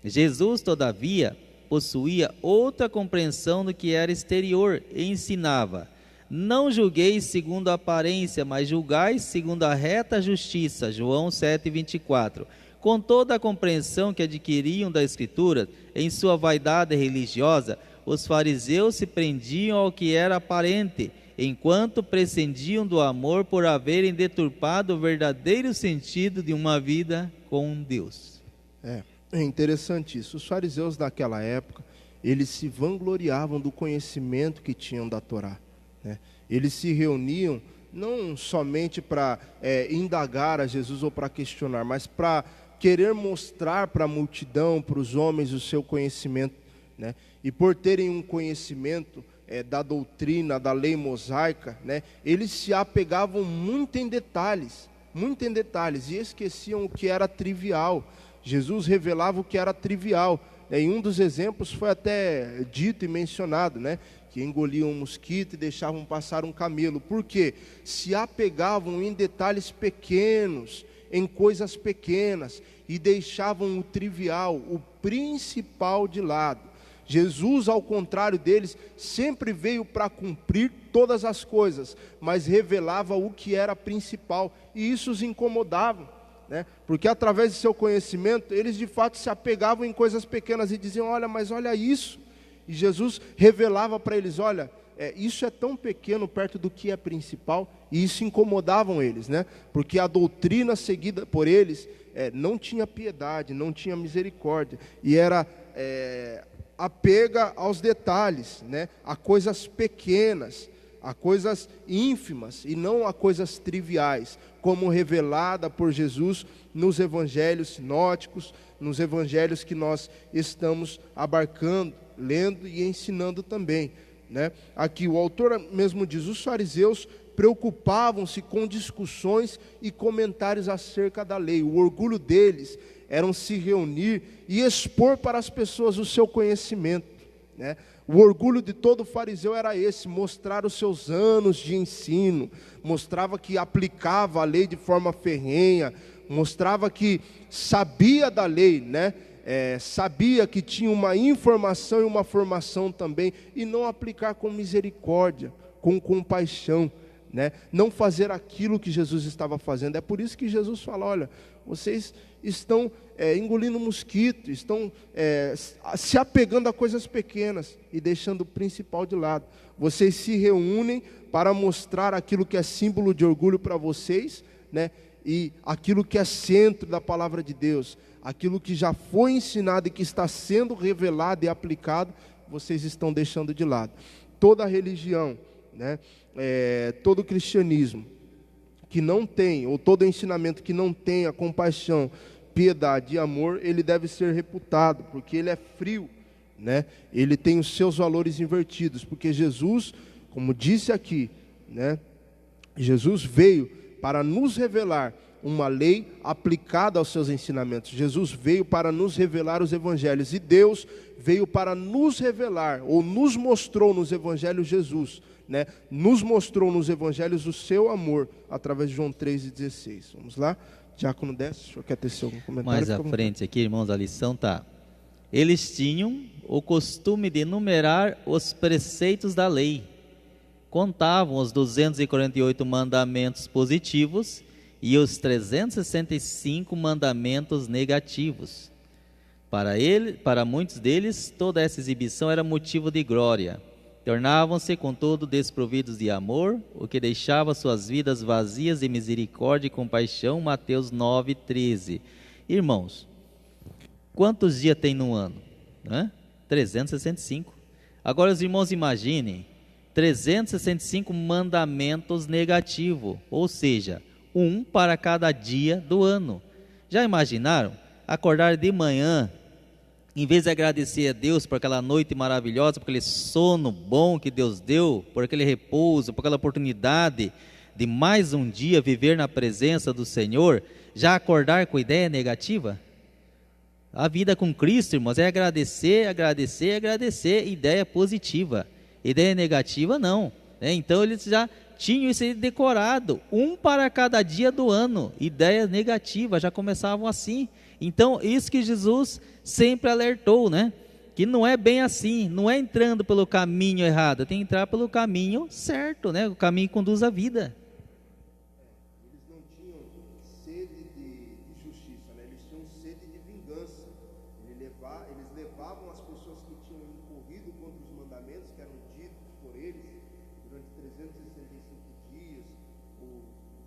Jesus, todavia, possuía outra compreensão do que era exterior e ensinava: não julgueis segundo a aparência, mas julgais segundo a reta justiça. João 7:24. Com toda a compreensão que adquiriam da Escritura, em sua vaidade religiosa, os fariseus se prendiam ao que era aparente, enquanto prescindiam do amor por haverem deturpado o verdadeiro sentido de uma vida com Deus. É interessante isso. Os fariseus daquela época, eles se vangloriavam do conhecimento que tinham da Torá, né? Eles se reuniam não somente para indagar a Jesus ou para questionar, mas para querer mostrar para a multidão, para os homens, o seu conhecimento, né? E por terem um conhecimento da doutrina, da lei mosaica, né, eles se apegavam muito em detalhes, e esqueciam o que era trivial. Jesus revelava o que era trivial, né? E um dos exemplos foi até dito e mencionado, né, que engoliam um mosquito e deixavam passar um camelo. Por quê? Se apegavam em detalhes pequenos, em coisas pequenas, e deixavam o trivial, o principal de lado. Jesus, ao contrário deles, sempre veio para cumprir todas as coisas, mas revelava o que era principal, e isso os incomodava, né? Porque através de seu conhecimento, eles de fato se apegavam em coisas pequenas e diziam: olha, mas olha isso. E Jesus revelava para eles: olha, isso é tão pequeno perto do que é principal, e isso incomodavam eles, né? Porque a doutrina seguida por eles não tinha piedade, não tinha misericórdia, e era apega aos detalhes, né? A coisas pequenas, a coisas ínfimas, e não a coisas triviais, como revelada por Jesus nos evangelhos sinóticos, nos evangelhos que nós estamos abarcando, lendo e ensinando também, né? Aqui o autor mesmo diz: os fariseus preocupavam-se com discussões e comentários acerca da lei. O orgulho deles era se reunir e expor para as pessoas o seu conhecimento, né? O orgulho de todo fariseu era esse, mostrar os seus anos de ensino, mostrava que aplicava a lei de forma ferrenha, mostrava que sabia da lei, né? Sabia que tinha uma informação e uma formação também, e não aplicar com misericórdia, com compaixão, né? Não fazer aquilo que Jesus estava fazendo. É por isso que Jesus fala: olha, vocês estão engolindo mosquito, estão se apegando a coisas pequenas e deixando o principal de lado. Vocês se reúnem para mostrar aquilo que é símbolo de orgulho para vocês, né? E aquilo que é centro da palavra de Deus, aquilo que já foi ensinado e que está sendo revelado e aplicado, vocês estão deixando de lado. Toda religião, né? Todo cristianismo que não tem, ou todo ensinamento que não tenha compaixão, piedade e amor, ele deve ser reputado, porque ele é frio, né? Ele tem os seus valores invertidos, porque Jesus, como disse aqui, né? Jesus veio para nos revelar uma lei aplicada aos seus ensinamentos. Jesus veio para nos revelar os evangelhos, e Deus veio para nos revelar, ou nos mostrou nos evangelhos Jesus, né? Nos mostrou nos evangelhos o seu amor, através de João 3,16. Vamos lá? Diácono Décio, o senhor quer ter algum comentário? Mais à frente aqui, irmãos, a lição está: eles tinham o costume de enumerar os preceitos da lei, contavam os 248 mandamentos positivos e os 365 mandamentos negativos. Para muitos deles, toda essa exibição era motivo de glória. Tornavam-se, contudo, desprovidos de amor, o que deixava suas vidas vazias de misericórdia e compaixão. Mateus 9:13. Irmãos, quantos dias tem no ano? 365. Agora os irmãos imaginem 365 mandamentos negativos, ou seja, um para cada dia do ano. Já imaginaram? Acordar de manhã, em vez de agradecer a Deus por aquela noite maravilhosa, por aquele sono bom que Deus deu, por aquele repouso, por aquela oportunidade de mais um dia viver na presença do Senhor, já acordar com ideia negativa? A vida com Cristo, irmãos, é agradecer, agradecer, agradecer, ideia positiva. Ideia negativa não, né? Então eles já tinham isso decorado, um para cada dia do ano. Ideia negativa, já começavam assim. Então isso que Jesus sempre alertou, né? Que não é bem assim, não é entrando pelo caminho errado, tem que entrar pelo caminho certo, né? O caminho que conduz à vida. Eles não tinham sede de justiça, né? Eles tinham sede de vingança. Eles levavam as pessoas que tinham incorrido contra os mandamentos, que eram ditos por eles durante 365 dias, ou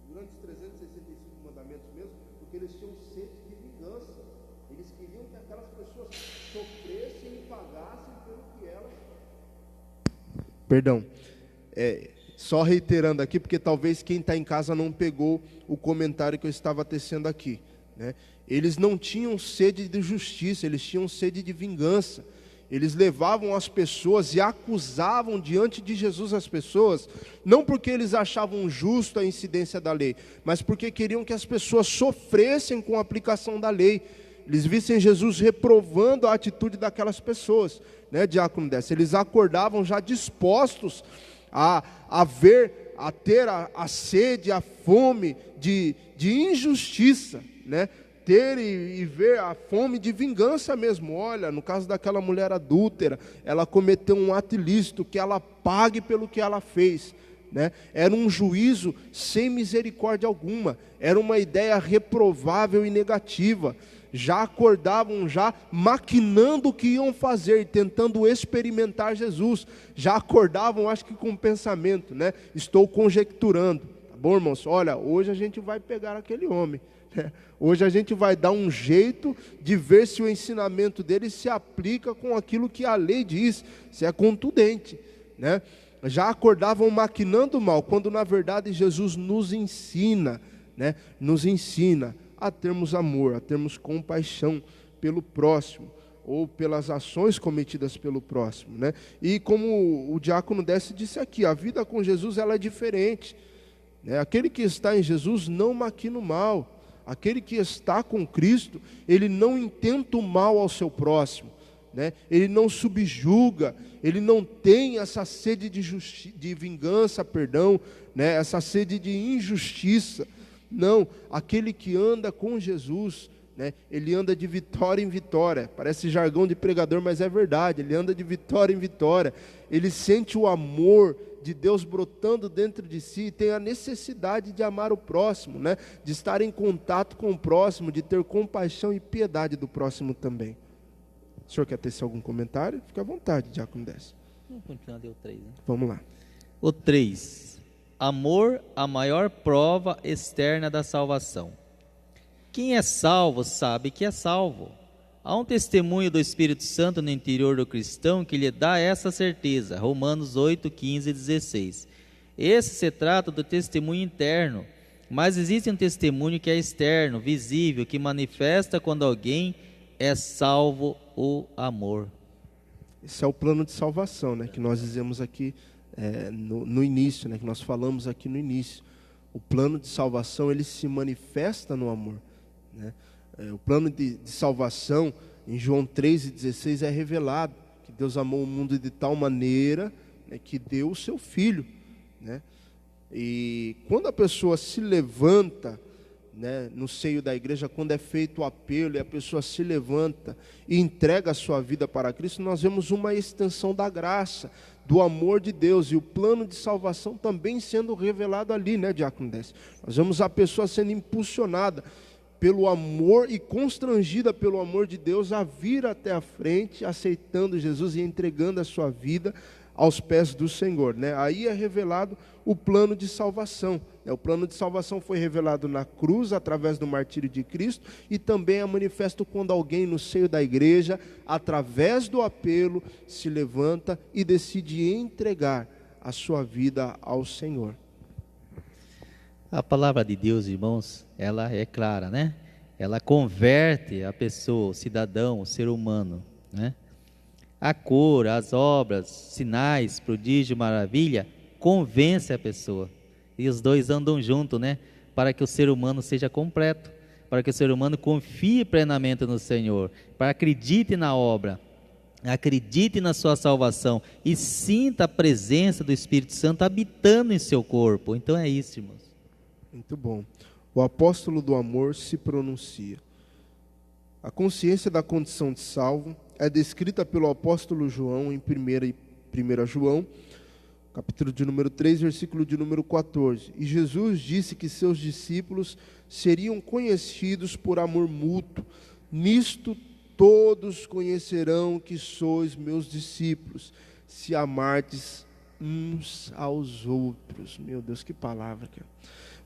durante os 365 mandamentos mesmo, porque eles tinham sede de vingança. Eles queriam que aquelas pessoas sofressem e pagassem pelo que elas... Perdão, só reiterando aqui, porque talvez quem está em casa não pegou o comentário que eu estava tecendo aqui, né? Eles não tinham sede de justiça, eles tinham sede de vingança. Eles levavam as pessoas e acusavam diante de Jesus as pessoas, não porque eles achavam justo a incidência da lei, mas porque queriam que as pessoas sofressem com a aplicação da lei. Eles vissem Jesus reprovando a atitude daquelas pessoas, né, Diácono Décio? Eles acordavam já dispostos a ter a sede, a fome de injustiça, né? Ter e ver a fome de vingança mesmo. Olha, no caso daquela mulher adúltera, ela cometeu um ato ilícito, que ela pague pelo que ela fez, né? Era um juízo sem misericórdia alguma, era uma ideia reprovável e negativa. Já acordavam, já maquinando o que iam fazer, tentando experimentar Jesus. Já acordavam, acho que com um pensamento, né? Estou conjecturando, tá bom, irmãos? Olha, hoje a gente vai pegar aquele homem. Hoje a gente vai dar um jeito de ver se o ensinamento dele se aplica com aquilo que a lei diz, se é contundente, né? Já acordavam maquinando mal, quando na verdade Jesus nos ensina, né? Nos ensina a termos amor, a termos compaixão pelo próximo, ou pelas ações cometidas pelo próximo, né? E como o Diácono Décio disse aqui, a vida com Jesus ela é diferente. né? Aquele que está em Jesus não maquina o mal. Aquele que está com Cristo, ele não intenta o mal ao seu próximo, né? Ele não subjuga, ele não tem essa sede de vingança, né? Essa sede de injustiça. Não, aquele que anda com Jesus, né? Ele anda de vitória em vitória. Parece jargão de pregador, mas é verdade. Ele anda de vitória em vitória. Ele sente o amor de Deus brotando dentro de si, tem a necessidade de amar o próximo, né? De estar em contato com o próximo, de ter compaixão e piedade do próximo também. O senhor quer tecer algum comentário? Fique à vontade, Diácono Décio. Vamos continuar, deu 3, né? Vamos lá. O 3. Amor, a maior prova externa da salvação. Quem é salvo sabe que é salvo. Há um testemunho do Espírito Santo no interior do cristão que lhe dá essa certeza. Romanos 8, 15 e 16. Esse se trata do testemunho interno, mas existe um testemunho que é externo, visível, que manifesta quando alguém é salvo, o amor. Esse é o plano de salvação, né, que nós dizemos aqui no início, né, que nós falamos aqui no início. O plano de salvação, ele se manifesta no amor, né? O plano de salvação, em João 3,16, é revelado, que Deus amou o mundo de tal maneira, né, que deu o seu Filho, né? E quando a pessoa se levanta, né, no seio da igreja, quando é feito o apelo e a pessoa se levanta e entrega a sua vida para Cristo, nós vemos uma extensão da graça, do amor de Deus, e o plano de salvação também sendo revelado ali, né, Diácono Décio? Nós vemos a pessoa sendo impulsionada pelo amor e constrangida pelo amor de Deus a vir até a frente, aceitando Jesus e entregando a sua vida aos pés do Senhor, né? Aí é revelado o plano de salvação, né? O plano de salvação foi revelado na cruz, através do martírio de Cristo, e também é manifesto quando alguém no seio da igreja, através do apelo, se levanta e decide entregar a sua vida ao Senhor. A palavra de Deus, irmãos, ela é clara, né? Ela converte a pessoa, o cidadão, o ser humano, né? A cor, as obras, sinais, prodígio, maravilha, convence a pessoa. E os dois andam juntos, né? Para que o ser humano seja completo, para que o ser humano confie plenamente no Senhor, para que acredite na obra, acredite na sua salvação e sinta a presença do Espírito Santo habitando em seu corpo. Então é isso, irmãos. Muito bom. O apóstolo do amor se pronuncia. A consciência da condição de salvo é descrita pelo apóstolo João em 1 João, capítulo de número 3, versículo de número 14. E Jesus disse que seus discípulos seriam conhecidos por amor mútuo. Nisto todos conhecerão que sois meus discípulos, se amardes uns aos outros. Meu Deus, que palavra, cara.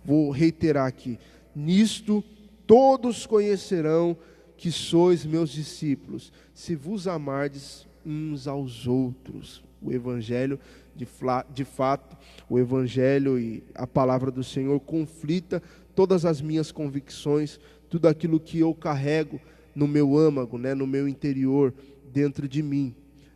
Vou reiterar aqui. Nisto todos conhecerão que sois meus discípulos, se vos amardes uns aos outros. O Evangelho, de fato, o Evangelho e a palavra do Senhor conflita todas as minhas convicções, tudo aquilo que eu carrego no meu âmago, né, no meu interior, dentro de mim.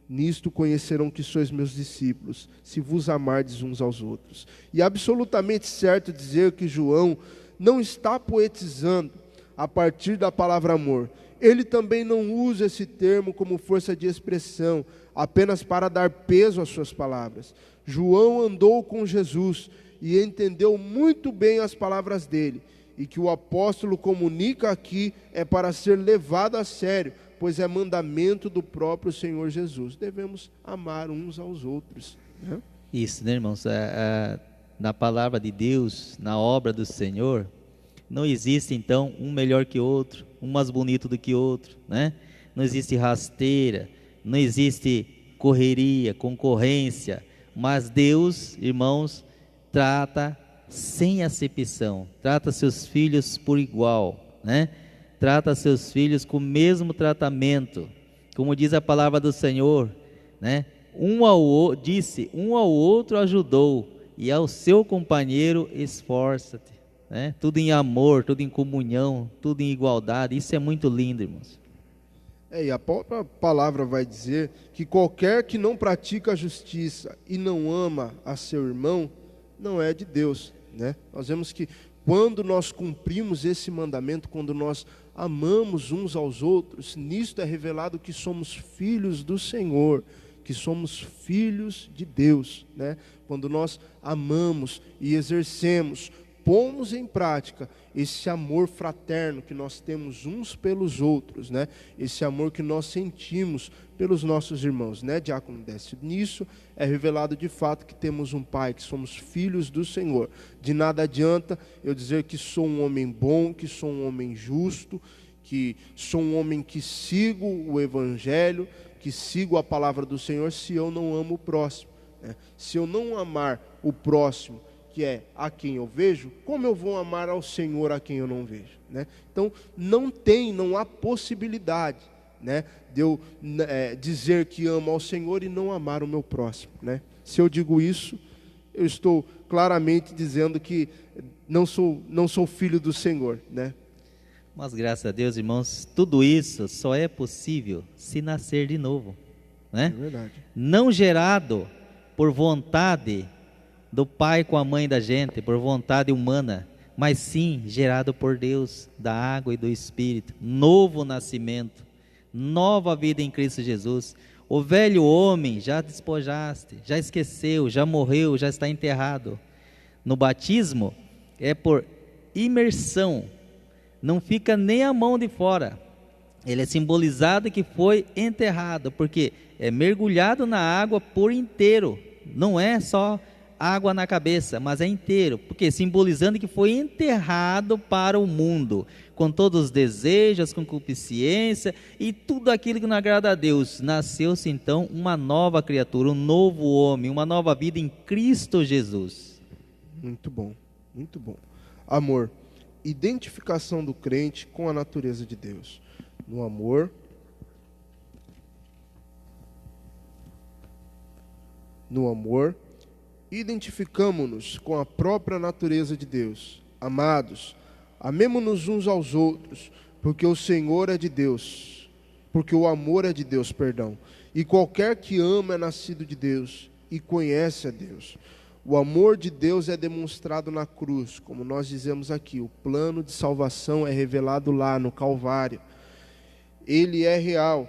Nisto conhecerão que sois meus discípulos, se vos amardes uns aos outros. E é absolutamente certo dizer que João não está poetizando a partir da palavra amor. Ele também não usa esse termo como força de expressão, apenas para dar peso às suas palavras. João andou com Jesus e entendeu muito bem as palavras dele. E que o apóstolo comunica aqui é para ser levado a sério, pois é mandamento do próprio Senhor Jesus. Devemos amar uns aos outros, né? Isso, né, irmãos? Na palavra de Deus, na obra do Senhor, não existe, então, um melhor que outro, um mais bonito do que outro, né? Não existe rasteira, não existe correria, concorrência, mas Deus, irmãos, trata sem acepção, trata seus filhos por igual, né? Trata seus filhos com o mesmo tratamento, como diz a palavra do Senhor, né? Um ao outro ajudou, e ao seu companheiro esforça-te, né? Tudo em amor, tudo em comunhão, tudo em igualdade. Isso é muito lindo, irmãos. E a própria palavra vai dizer que qualquer que não pratica a justiça e não ama a seu irmão, não é de Deus. né? Nós vemos que quando nós cumprimos esse mandamento, quando nós amamos uns aos outros, nisto é revelado que somos filhos do Senhor, que somos filhos de Deus, né? Quando nós amamos e exercemos, pomos em prática esse amor fraterno que nós temos uns pelos outros, né? Esse amor que nós sentimos pelos nossos irmãos, né, Diácono Décio? Nisso é revelado de fato que temos um Pai, que somos filhos do Senhor. De nada adianta eu dizer que sou um homem bom, que sou um homem justo, que sou um homem que sigo o Evangelho, que sigo a palavra do Senhor, se eu não amo o próximo, né? Se eu não amar o próximo, que é a quem eu vejo, como eu vou amar ao Senhor a quem eu não vejo, né? Então, não há possibilidade, né, de eu dizer que amo ao Senhor e não amar o meu próximo, né? Se eu digo isso, eu estou claramente dizendo que não sou filho do Senhor, né? Mas graças a Deus, irmãos, tudo isso só é possível se nascer de novo, né? É verdade. Não gerado por vontade do pai com a mãe da gente, por vontade humana, mas sim gerado por Deus, da água e do Espírito, novo nascimento, nova vida em Cristo Jesus. O velho homem já despojaste, já esqueceu, já morreu, já está enterrado. No batismo é por imersão, não fica nem a mão de fora. Ele é simbolizado que foi enterrado, porque é mergulhado na água por inteiro, não é só água na cabeça, mas é inteiro, porque simbolizando que foi enterrado para o mundo, com todos os desejos, as concupiscências e tudo aquilo que não agrada a Deus. Nasceu-se então uma nova criatura, um novo homem, uma nova vida em Cristo Jesus. Muito bom, muito bom. Amor, identificação do crente com a natureza de Deus. No amor, identificamo-nos com a própria natureza de Deus. Amados, amemo-nos uns aos outros, porque o Senhor é de Deus, porque o amor é de Deus, perdão. E qualquer que ama é nascido de Deus e conhece a Deus. O amor de Deus é demonstrado na cruz, como nós dizemos aqui. O plano de salvação é revelado lá no Calvário. Ele é real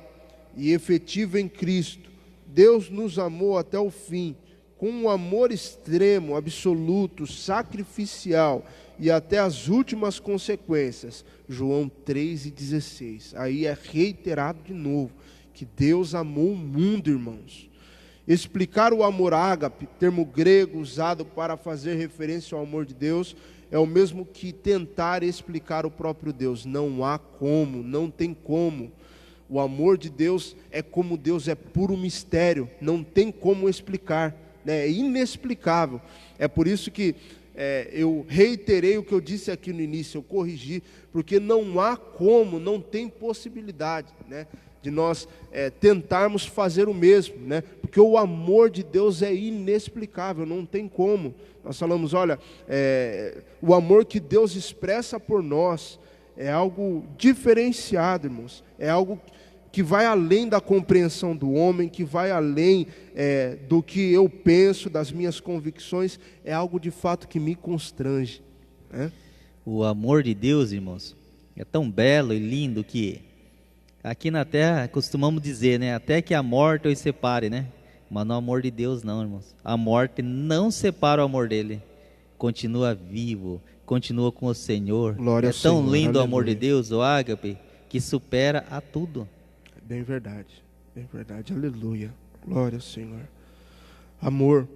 e efetivo em Cristo. Deus nos amou até o fim, com um amor extremo, absoluto, sacrificial e até as últimas consequências. João 3,16. Aí é reiterado de novo que Deus amou o mundo, irmãos. Explicar o amor ágape, termo grego usado para fazer referência ao amor de Deus, é o mesmo que tentar explicar o próprio Deus. Não há como, não tem como. O amor de Deus é como Deus, é puro mistério, não tem como explicar. É inexplicável. É por isso que eu reiterei o que eu disse aqui no início, eu corrigi, porque não há como, não tem possibilidade, né, de nós tentarmos fazer o mesmo, né, porque o amor de Deus é inexplicável, não tem como. Nós falamos, olha, o amor que Deus expressa por nós é algo diferenciado, irmãos, é algo que vai além da compreensão do homem, que vai além do que eu penso, das minhas convicções, é algo de fato que me constrange, né? O amor de Deus, irmãos, é tão belo e lindo que aqui na terra costumamos dizer, né, até que a morte os separe, né? Mas no amor de Deus não, irmãos. A morte não separa o amor dele. Continua vivo, continua com o Senhor. Glória ao tão Senhor, lindo o aleluia. amor de Deus, o ágape, que supera a tudo. Bem verdade, aleluia, glória ao Senhor. Amor,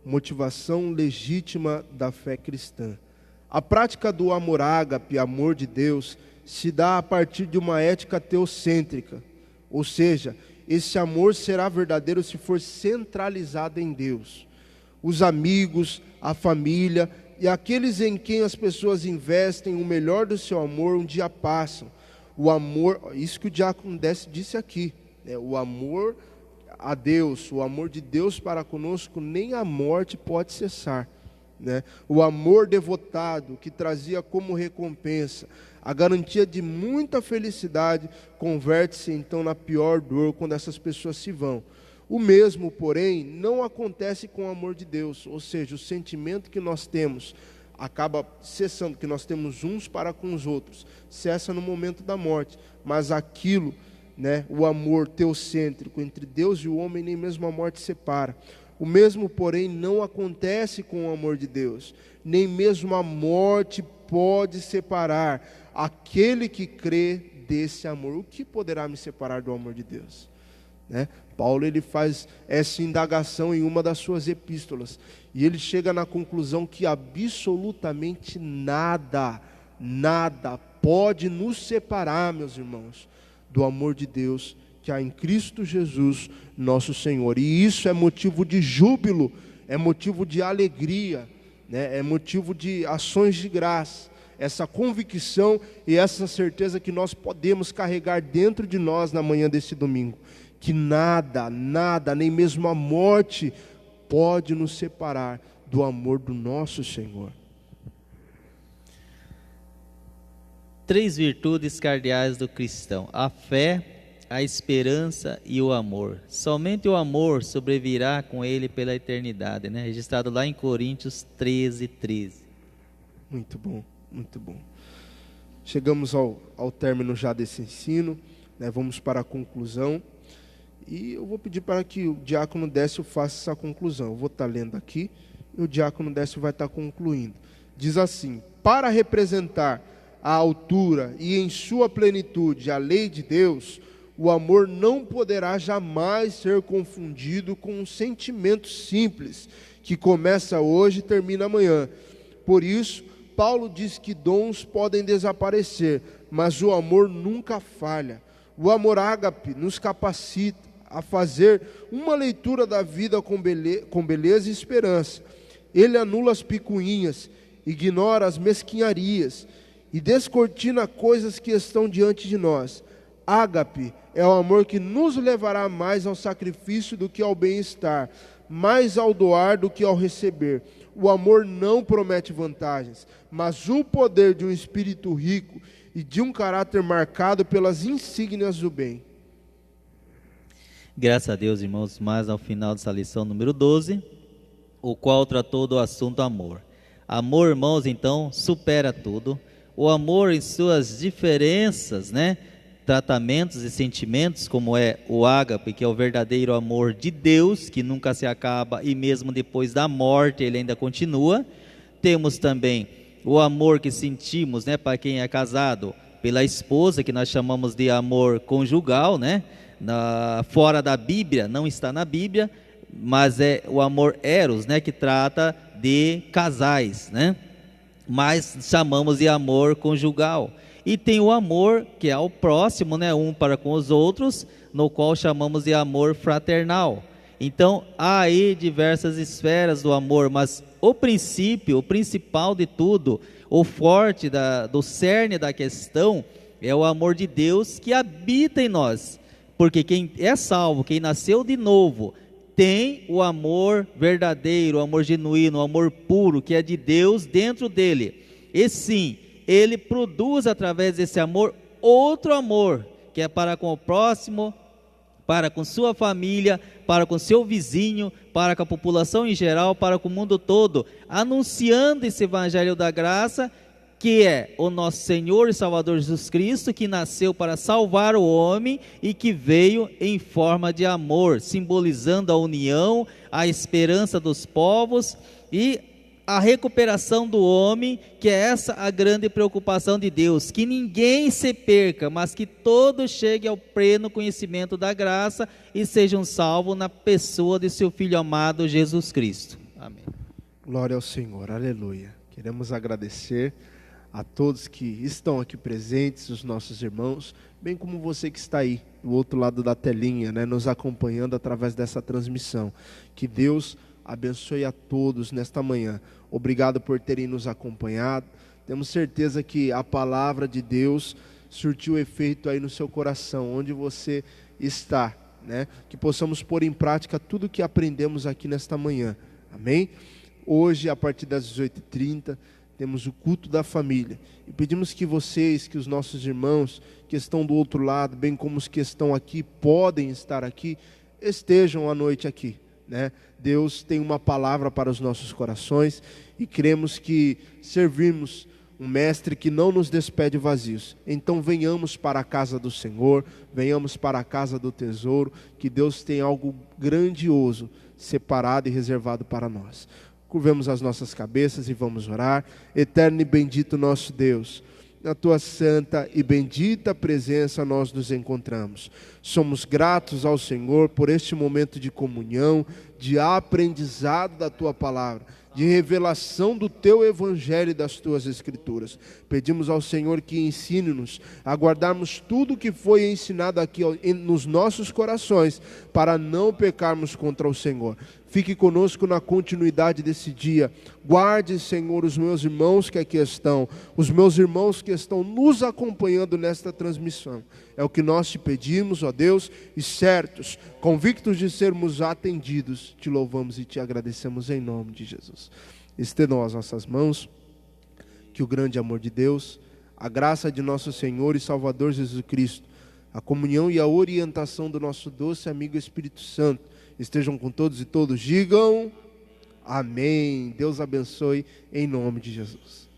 motivação legítima da fé cristã. A prática do amor ágape, amor de Deus, se dá a partir de uma ética teocêntrica, ou seja, esse amor será verdadeiro se for centralizado em Deus. Os amigos, a família e aqueles em quem as pessoas investem o melhor do seu amor um dia passam. O amor, isso que o diácono disse aqui, né? O amor a Deus, o amor de Deus para conosco, nem a morte pode cessar, né? O amor devotado, que trazia como recompensa a garantia de muita felicidade, converte-se então na pior dor quando essas pessoas se vão. O mesmo, porém, não acontece com o amor de Deus, ou seja, o sentimento que nós temos acaba cessando, que nós temos uns para com os outros, cessa no momento da morte, mas aquilo, né, o amor teocêntrico entre Deus e o homem, nem mesmo a morte separa. O mesmo, porém, não acontece com o amor de Deus, nem mesmo a morte pode separar aquele que crê desse amor. O que poderá me separar do amor de Deus? Né? Paulo, ele faz essa indagação em uma das suas epístolas, e ele chega na conclusão que absolutamente nada pode nos separar, meus irmãos, do amor de Deus que há em Cristo Jesus, nosso Senhor. E isso é motivo de júbilo, é motivo de alegria, né? É motivo de ações de graça, essa convicção e essa certeza que nós podemos carregar dentro de nós na manhã desse domingo, que nada, nem mesmo a morte pode nos separar do amor do nosso Senhor. 3 virtudes cardeais do cristão: a fé, a esperança e o amor. Somente o amor sobrevirá com ele pela eternidade, né? Registrado lá em Coríntios 13:13. Muito bom, muito bom. Chegamos ao término já desse ensino, né? Vamos para a conclusão. E eu vou pedir para que o diácono Décio faça essa conclusão. Eu vou estar lendo aqui e o diácono Décio vai estar concluindo. Diz assim: para representar a altura e em sua plenitude a lei de Deus, o amor não poderá jamais ser confundido com um sentimento simples, que começa hoje e termina amanhã. Por isso, Paulo diz que dons podem desaparecer, mas o amor nunca falha. O amor ágape nos capacita a fazer uma leitura da vida com beleza e esperança. Ele anula as picuinhas, ignora as mesquinharias e descortina coisas que estão diante de nós. Ágape é o amor que nos levará mais ao sacrifício do que ao bem-estar, mais ao doar do que ao receber. O amor não promete vantagens, mas o poder de um espírito rico e de um caráter marcado pelas insígnias do bem. Graças a Deus, irmãos, mais ao final dessa lição número 12, o qual tratou do assunto amor. Amor, irmãos, então, supera tudo. O amor em suas diferenças, né? Tratamentos e sentimentos, como é o ágape, que é o verdadeiro amor de Deus, que nunca se acaba e mesmo depois da morte ele ainda continua. Temos também o amor que sentimos, né, para quem é casado, pela esposa, que nós chamamos de amor conjugal, né? Fora da Bíblia, não está na Bíblia, mas é o amor eros, né, que trata de casais, né? Mas chamamos de amor conjugal. E tem o amor que é ao próximo, né, um para com os outros, no qual chamamos de amor fraternal. Então, há aí diversas esferas do amor, mas o princípio, o principal de tudo, o forte do cerne da questão, é o amor de Deus que habita em nós. Porque quem é salvo, quem nasceu de novo, tem o amor verdadeiro, o amor genuíno, o amor puro, que é de Deus dentro dele. E sim, ele produz através desse amor outro amor, que é para com o próximo, para com sua família, para com seu vizinho, para com a população em geral, para com o mundo todo, anunciando esse evangelho da graça, que é o nosso Senhor e Salvador Jesus Cristo, que nasceu para salvar o homem e que veio em forma de amor, simbolizando a união, a esperança dos povos e a recuperação do homem, que é essa a grande preocupação de Deus, que ninguém se perca, mas que todos cheguem ao pleno conhecimento da graça e sejam salvos na pessoa de seu Filho amado Jesus Cristo. Amém. Glória ao Senhor, aleluia. Queremos agradecer a todos que estão aqui presentes, os nossos irmãos, bem como você que está aí do outro lado da telinha, né, nos acompanhando através dessa transmissão. Que Deus abençoe a todos nesta manhã. Obrigado por terem nos acompanhado. Temos certeza que a palavra de Deus surtiu efeito aí no seu coração, onde você está, né? Que possamos pôr em prática tudo que aprendemos aqui nesta manhã. Amém? Hoje, a partir das 18h30, temos o culto da família. E pedimos que vocês, que os nossos irmãos que estão do outro lado, bem como os que estão aqui, podem estar aqui, estejam à noite aqui, né? Deus tem uma palavra para os nossos corações e cremos que servimos um mestre que não nos despede vazios. Então venhamos para a casa do Senhor, venhamos para a casa do tesouro, que Deus tem algo grandioso separado e reservado para nós. Curvemos as nossas cabeças e vamos orar. Eterno e bendito nosso Deus, na tua santa e bendita presença nós nos encontramos. Somos gratos ao Senhor por este momento de comunhão, de aprendizado da tua palavra, de revelação do teu evangelho e das tuas escrituras. Pedimos ao Senhor que ensine-nos a guardarmos tudo que foi ensinado aqui nos nossos corações, para não pecarmos contra o Senhor. Fique conosco na continuidade desse dia. Guarde, Senhor, os meus irmãos que aqui estão, os meus irmãos que estão nos acompanhando nesta transmissão. É o que nós te pedimos, ó Deus, e certos, convictos de sermos atendidos, te louvamos e te agradecemos em nome de Jesus. Estendam as nossas mãos, que o grande amor de Deus, a graça de nosso Senhor e Salvador Jesus Cristo, a comunhão e a orientação do nosso doce amigo Espírito Santo, estejam com todos e todos digam amém. Deus abençoe em nome de Jesus.